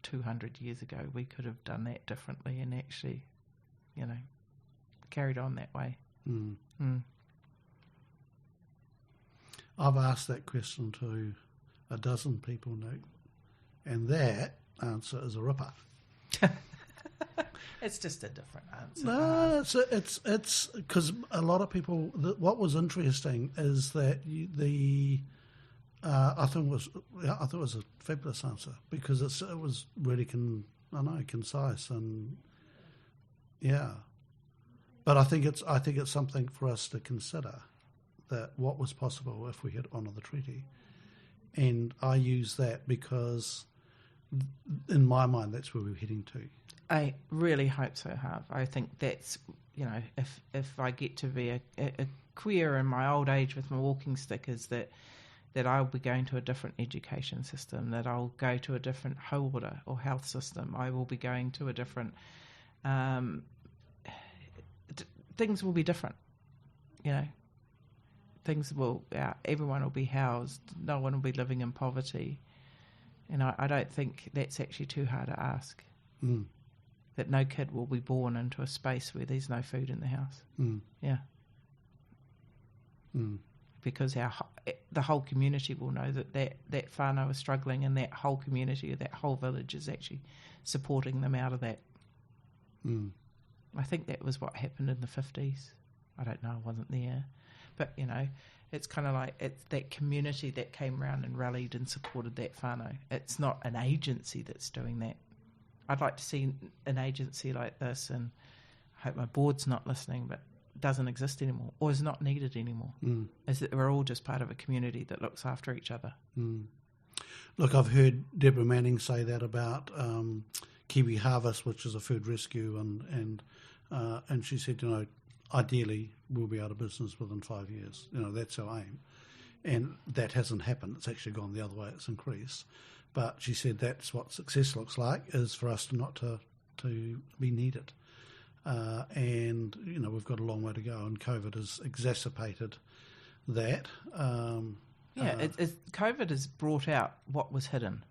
200 years ago we could have done that differently and actually, you know, carried on that way. I've asked that question to a dozen people, Nick, and that answer is a ripper. It's just a different answer. No, it's because a lot of people. What was interesting is that I thought it was a fabulous answer because it was really concise and yeah. But I think it's something for us to consider, that what was possible if we had honoured the treaty, and I use that because in my mind that's where we're heading to. I really hope so, Harv. I think that's, you know, if I get to be a queer in my old age with my walking stick, is that I'll be going to a different education system, that I'll go to a different hauora or health system. I will be going to a different... things will be different, you know. Things will... everyone will be housed. No one will be living in poverty. And I don't think that's actually too hard to ask. That no kid will be born into a space where there's no food in the house. Yeah. Because the whole community will know that whānau is struggling, and that whole community or that whole village is actually supporting them out of that. I think that was what happened in the 50s. I don't know, I wasn't there. But, you know, it's kind of like it's that community that came around and rallied and supported that whānau. It's not an agency that's doing that. I'd like to see an agency like this, and I hope my board's not listening, but doesn't exist anymore or is not needed anymore. Is that we're all just part of a community that looks after each other. Look, I've heard Deborah Manning say that about Kiwi Harvest, which is a food rescue, and she said, you know, ideally we'll be out of business within 5 years. You know, that's our aim. And that hasn't happened. It's actually gone the other way. It's increased. But she said that's what success looks like, is for us to be needed. And, we've got a long way to go, and COVID has exacerbated that. COVID has brought out what was hidden.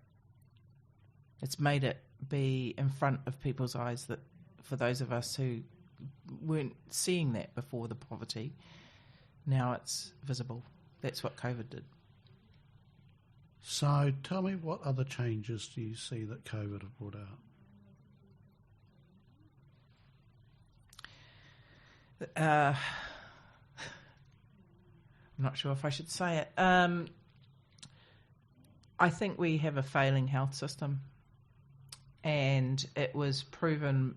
It's made it be in front of people's eyes, that for those of us who weren't seeing that before, the poverty, now it's visible. That's what COVID did. So tell me, what other changes do you see that COVID have brought out? I'm not sure if I should say it. I think we have a failing health system, and it was proven.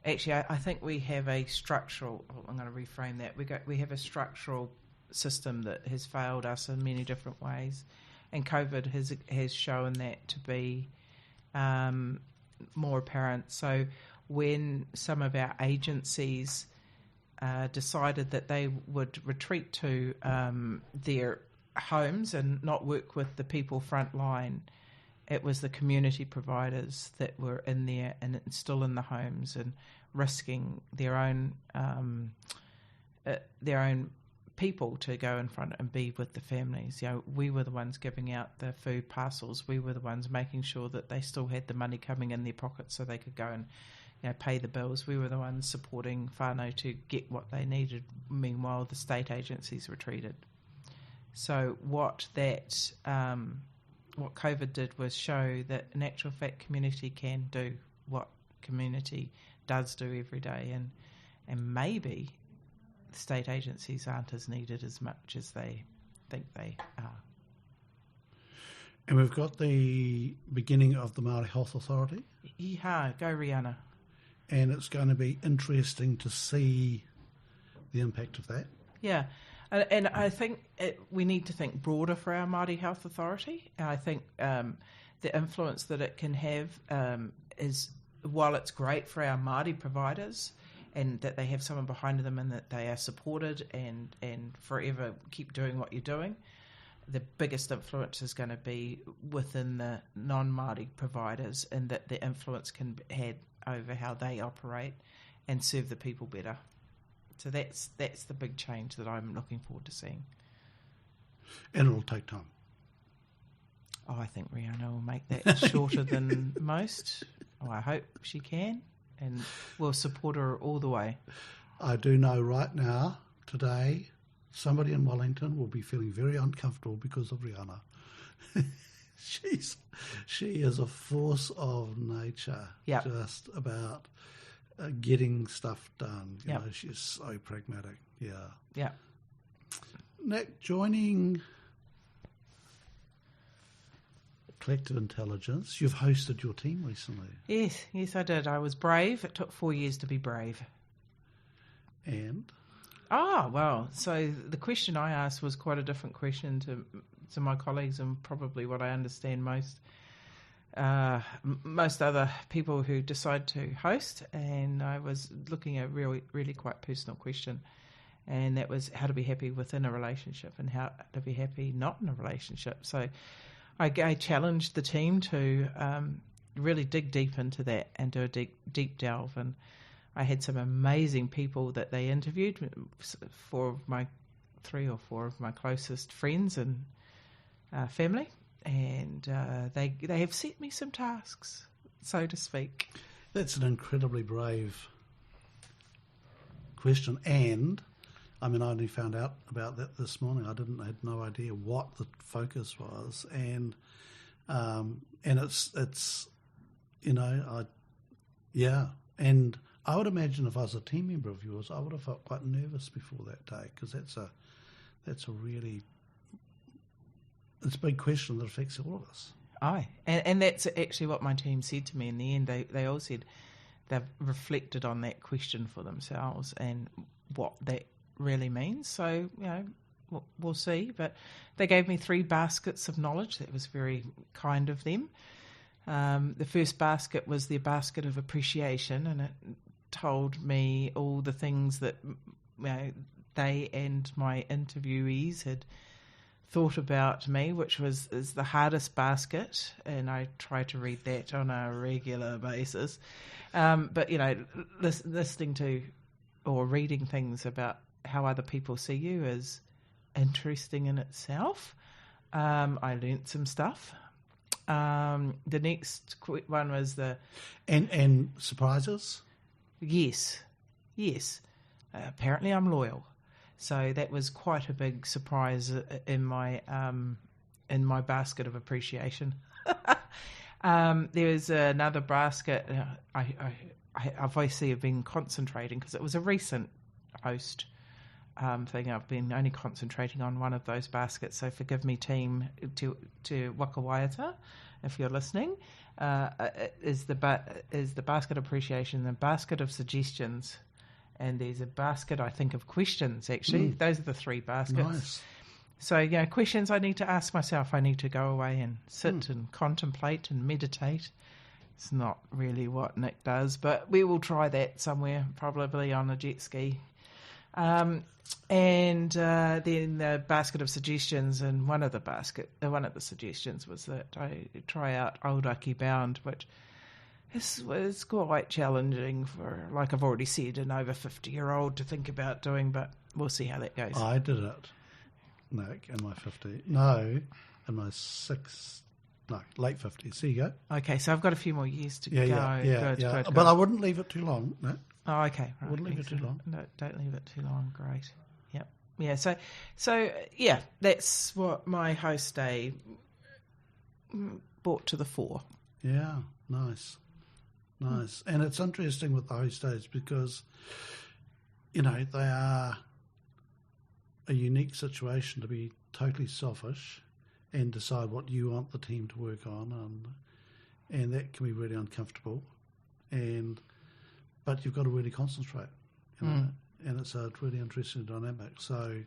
Actually, I think we have a structural. I'm going to reframe that. We have a structural system that has failed us in many different ways, and COVID has shown that to be more apparent. So when some of our agencies decided that they would retreat to their homes and not work with the people front line, it was the community providers that were in there and still in the homes and risking their own people to go in front and be with the families. We were the ones giving out the food parcels. We were the ones making sure that they still had the money coming in their pockets so they could go and pay the bills. We were the ones supporting whānau to get what they needed. Meanwhile, the state agencies retreated. So what COVID did was show that, in actual fact, community can do what community does do every day, and maybe the state agencies aren't as needed as much as they think they are. And we've got the beginning of the Māori Health Authority. Iha, go Rihanna. And it's going to be interesting to see the impact of that. Yeah, and I think we need to think broader for our Māori Health Authority. I think the influence that it can have is, while it's great for our Māori providers and that they have someone behind them and that they are supported and forever keep doing what you're doing, the biggest influence is going to be within the non-Māori providers, and that the influence can be had over how they operate and serve the people better. So that's the big change that I'm looking forward to seeing. And it'll take time. Oh, I think Rihanna will make that shorter than most. Oh, I hope she can, and we'll support her all the way. I do know right now, today, somebody in Wellington will be feeling very uncomfortable because of Rihanna. She is a force of nature. Yep. Just about getting stuff done. You Yep. know, she's so pragmatic. Yeah. Yeah. Nick, joining Collective Intelligence, you've hosted your team recently. Yes, I did. I was brave. It took 4 years to be brave. And? Oh, well, so the question I asked was quite a different question to my colleagues, and probably what I understand most other people who decide to host. And I was looking at a really quite personal question, and that was how to be happy within a relationship and how to be happy not in a relationship. So I challenged the team to really dig deep into that and do a deep delve. And I had some amazing people that they interviewed, 3 or 4 of my closest friends and family, and they have set me some tasks, so to speak. That's an incredibly brave question, and I mean, I only found out about that this morning. I had no idea what the focus was, and it's and I would imagine if I was a team member of yours, I would have felt quite nervous before that day, because it's a big question that affects all of us. Aye, and that's actually what my team said to me in the end. They all said they've reflected on that question for themselves and what that really means. So, we'll see. But they gave me 3 baskets of knowledge. That was very kind of them. The first basket was the basket of appreciation, and it told me all the things that they and my interviewees had thought about me, which is the hardest basket, and I try to read that on a regular basis. But, listening to or reading things about how other people see you is interesting in itself. I learnt some stuff. The next one was the... And surprises? Yes. Apparently I'm loyal. So that was quite a big surprise in my basket of appreciation. There was another basket. I obviously have been concentrating because it was a recent host thing. I've been only concentrating on one of those baskets. So forgive me, team, to Wakawaiata, if you're listening. Is the basket appreciation, the basket of suggestions. And there's a basket, I think, of questions, actually. Those are the three baskets. Nice. So, questions I need to ask myself. I need to go away and sit and contemplate and meditate. It's not really what Nick does, but we will try that somewhere, probably on a jet ski. And then the basket of suggestions, and one of the suggestions was that I try out Auraki Bound, which... It's quite challenging for, like I've already said, an over 50-year-old to think about doing, but we'll see how that goes. I did it, Nick, in my 50s. No, in my late 50s. There you go. Okay, so I've got a few more years to go. Yeah. Good. But I wouldn't leave it too long, no. Oh, okay. Right. I wouldn't leave it too long. No, don't leave it too long. Great. Yep. Yeah, so that's what my host day brought to the fore. Yeah, nice. And it's interesting with the host days because, they are a unique situation to be totally selfish and decide what you want the team to work on, and that can be really uncomfortable. But you've got to really concentrate, and it's a really interesting dynamic. So,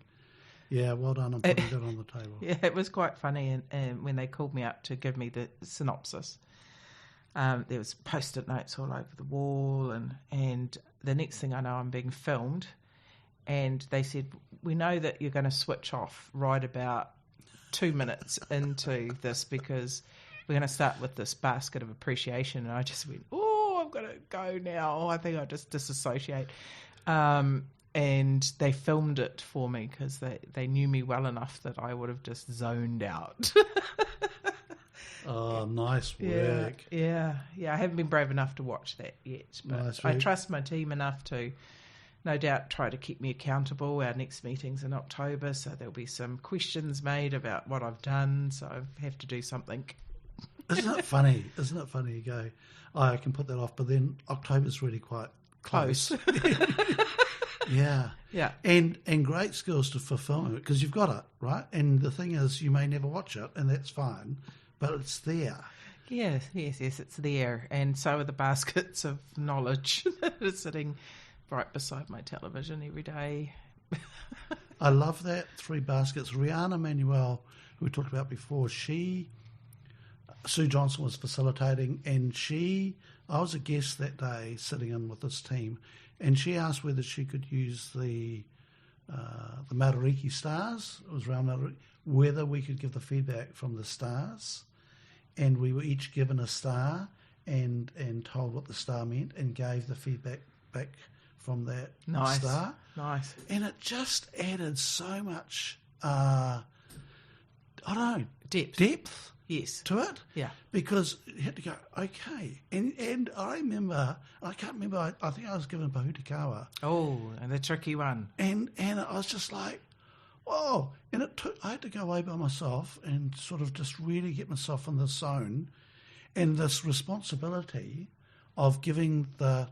yeah, well done on putting that on the table. Yeah, it was quite funny, and when they called me up to give me the synopsis. There was post-it notes all over the wall, and the next thing I know, I'm being filmed, and they said, we know that you're going to switch off right about 2 minutes into this because we're going to start with this basket of appreciation. And I just went, I'm going to go now. I think I'll just disassociate. And they filmed it for me because they knew me well enough that I would have just zoned out. Oh, nice work. Yeah. I haven't been brave enough to watch that yet, but nice I trust my team enough to, no doubt, try to keep me accountable. Our next meeting's in October, so there'll be some questions made about what I've done, so I have to do something. Isn't it funny? You go, I can put that off, but then October's really quite close. Yeah. And great skills to fulfill it because you've got it, right? And the thing is, you may never watch it, and that's fine. But it's there. Yes, it's there. And so are the baskets of knowledge that are sitting right beside my television every day. I love that. 3 baskets. Rihanna Manuel, who we talked about before, Sue Johnson was facilitating, and I was a guest that day sitting in with this team, and she asked whether she could use the Matariki stars. It was around Matariki, whether we could give the feedback from the stars. And we were each given a star and told what the star meant and gave the feedback back from that star. Nice. And it just added so much, depth yes. to it. Yeah. Because you had to go, okay. And I remember, I can't remember, I think I was given Pahutikawa. Oh, and the tricky one. And I was just like, whoa. And I had to go away by myself and sort of just really get myself in the zone and this responsibility of giving the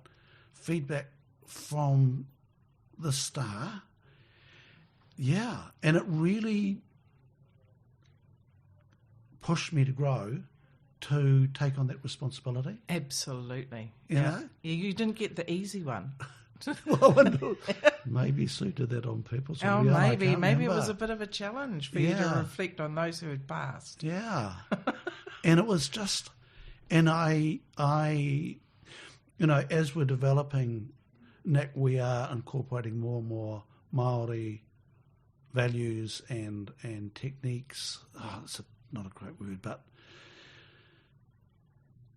feedback from the star. Yeah. And it really pushed me to grow to take on that responsibility. Absolutely. You know? You didn't get the easy one. Well, I wonder, maybe Sue did that on purpose. Maybe it was a bit of a challenge for you to reflect on those who had passed. Yeah. And it was just, and I, as we're developing Nik, we are incorporating more and more Māori values and techniques. It's not a great word,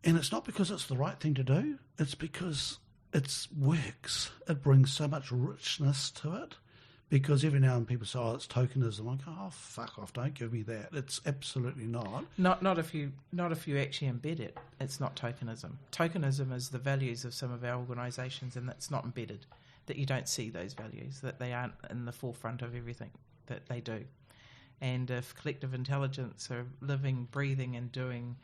and it's not because it's the right thing to do. It's because it works. It brings so much richness to it. Because every now and then people say, "Oh, it's tokenism." I go, "Oh, fuck off! Don't give me that." It's absolutely not. Not if you actually embed it. It's not tokenism. Tokenism is the values of some of our organisations, and that's not embedded. That you don't see those values. That they aren't in the forefront of everything that they do. And if collective intelligence are living, breathing, and doing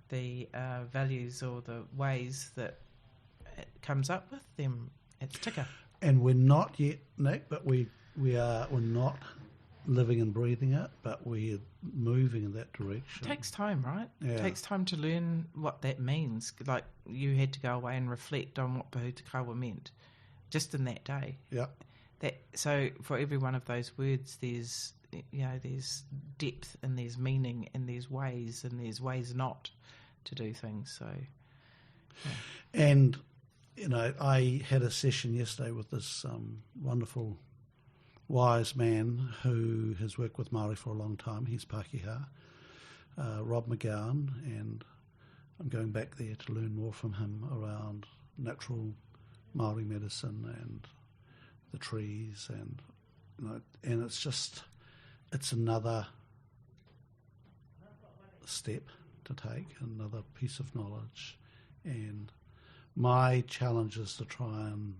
the values or the ways that it comes up with, then it's ticker. And we're not yet, Nick, but we're not living and breathing it, but we're moving in that direction. It takes time, right? Yeah. It takes time to learn what that means. Like, you had to go away and reflect on what Pahutakawa meant, just in that day. Yeah. So for every one of those words, there's depth and there's meaning and there's ways not to do things. So, yeah. And I had a session yesterday with this wonderful wise man who has worked with Māori for a long time. He's Pākehā, Rob McGowan, and I'm going back there to learn more from him around natural Māori medicine and the trees, and and it's another step to take, another piece of knowledge, and my challenge is to try and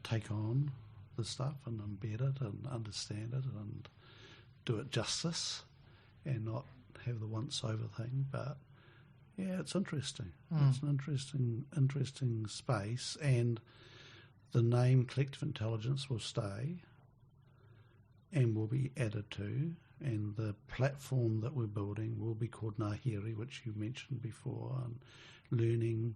take on the stuff and embed it and understand it and do it justice and not have the once-over thing. But, yeah, it's interesting. It's an interesting space, and the name Collective Intelligence will stay and will be added to, and the platform that we're building will be called Ngāhere, which you mentioned before, and learning,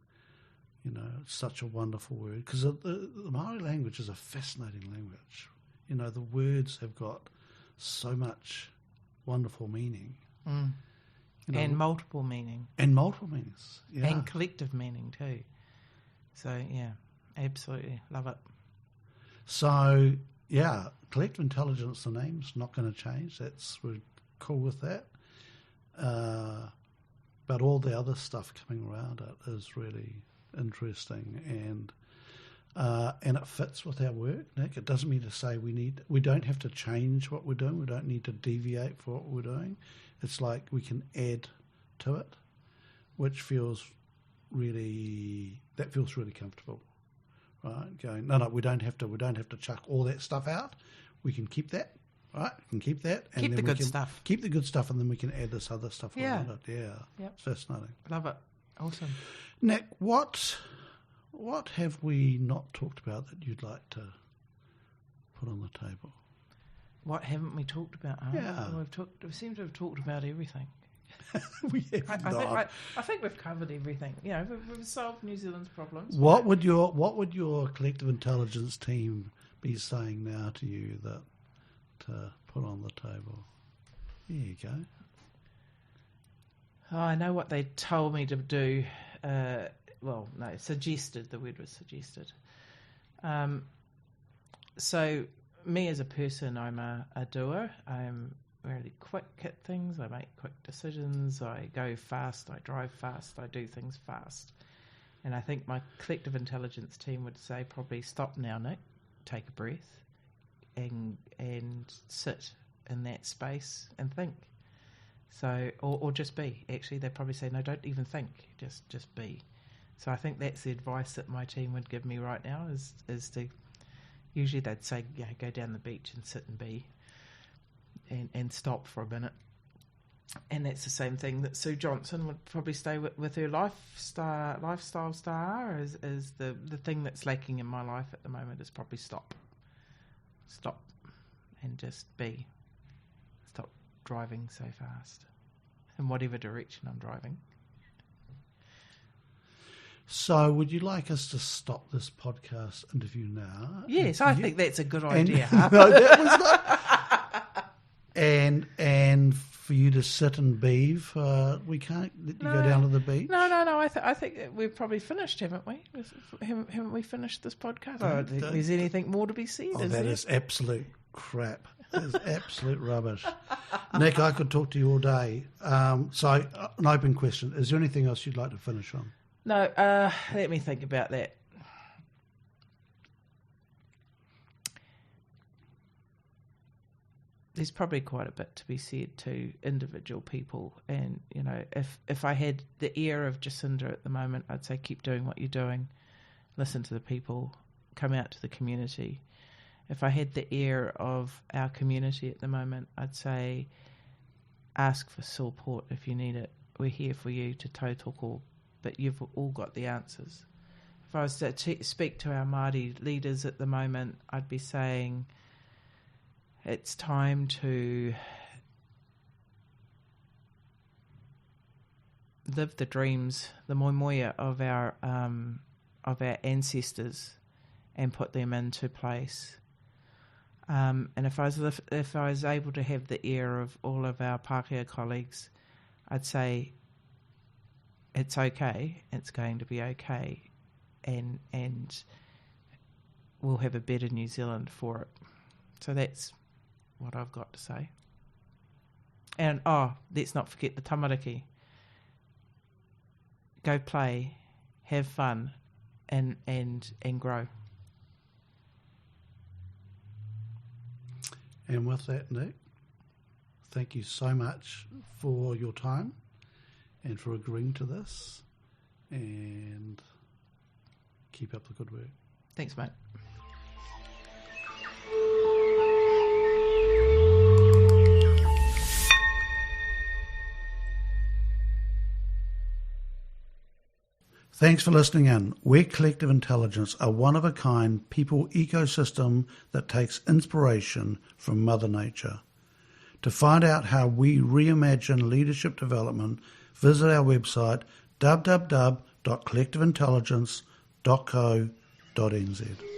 it's such a wonderful word, because the Māori language is a fascinating language. The words have got so much wonderful meaning. And multiple meaning. And multiple meanings, yeah. And collective meaning too. So, yeah, absolutely. Love it. So, yeah, Collective Intelligence, the name's not going to change. We're cool with that. But all the other stuff coming around it is really interesting, and it fits with our work, Nick. It doesn't mean to say we don't have to change what we're doing. We don't need to deviate for what we're doing. It's like we can add to it, which feels really comfortable. Right, going, no, we don't have to chuck all that stuff out. We can keep that, right? We can keep that, and keep then the we good can stuff. Keep the good stuff, and then we can add this other stuff around it. Yeah, yep. It's fascinating. Love it. Awesome. Nick, what have we not talked about that you'd like to put on the table? What haven't we talked about? Yeah, we seem to have talked about everything. We have not. I think we've covered everything. We've solved New Zealand's problems. What would your collective intelligence team be saying now to you to put on the table? There you go. Oh, I know what they told me to do. Suggested. The word was suggested. So, me as a person, I'm a doer. I'm really quick at things. I make quick decisions. I go fast. I drive fast. I do things fast. And I think my collective intelligence team would say, probably stop now, Nick. Take a breath, and sit in that space and think. So, or just be. Actually, they'd probably say, no, don't even think. Just be. So I think that's the advice that my team would give me right now is to. Usually they'd say, go down the beach and sit and be. And stop for a minute. And that's the same thing that Sue Johnson would probably stay with her lifestyle star is the thing that's lacking in my life at the moment is probably stop and just be. Stop driving so fast in whatever direction I'm driving. So would you like us to stop this podcast interview now? Yes, I think that's a good idea. No, that was not... And for you to sit and beeve, we can't let you go down to the beach? No. I think we've probably finished, haven't we? Haven't we finished this podcast? I don't think there's anything more to be said, that is absolute crap. That is absolute rubbish. Nick, I could talk to you all day. So, an open question. Is there anything else you'd like to finish on? No, let me think about that. There's probably quite a bit to be said to individual people, and if I had the ear of Jacinda at the moment, I'd say keep doing what you're doing, listen to the people, come out to the community. If I had the ear of our community at the moment, I'd say ask for support if you need it. We're here for you to tautoko, but you've all got the answers. If I was to speak to our Māori leaders at the moment, I'd be saying it's time to live the dreams, the moimoia of our ancestors, and put them into place. And if I was able to have the ear of all of our Pākehā colleagues, I'd say it's okay. It's going to be okay, and we'll have a better New Zealand for it. So that's what I've got to say. And let's not forget the tamariki. Go play, have fun, and grow. And with that, Nick, thank you so much for your time and for agreeing to this, and keep up the good work. Thanks, mate. Thanks for listening in. We're Collective Intelligence, a one-of-a-kind people ecosystem that takes inspiration from Mother Nature. To find out how we reimagine leadership development, visit our website www.collectiveintelligence.co.nz.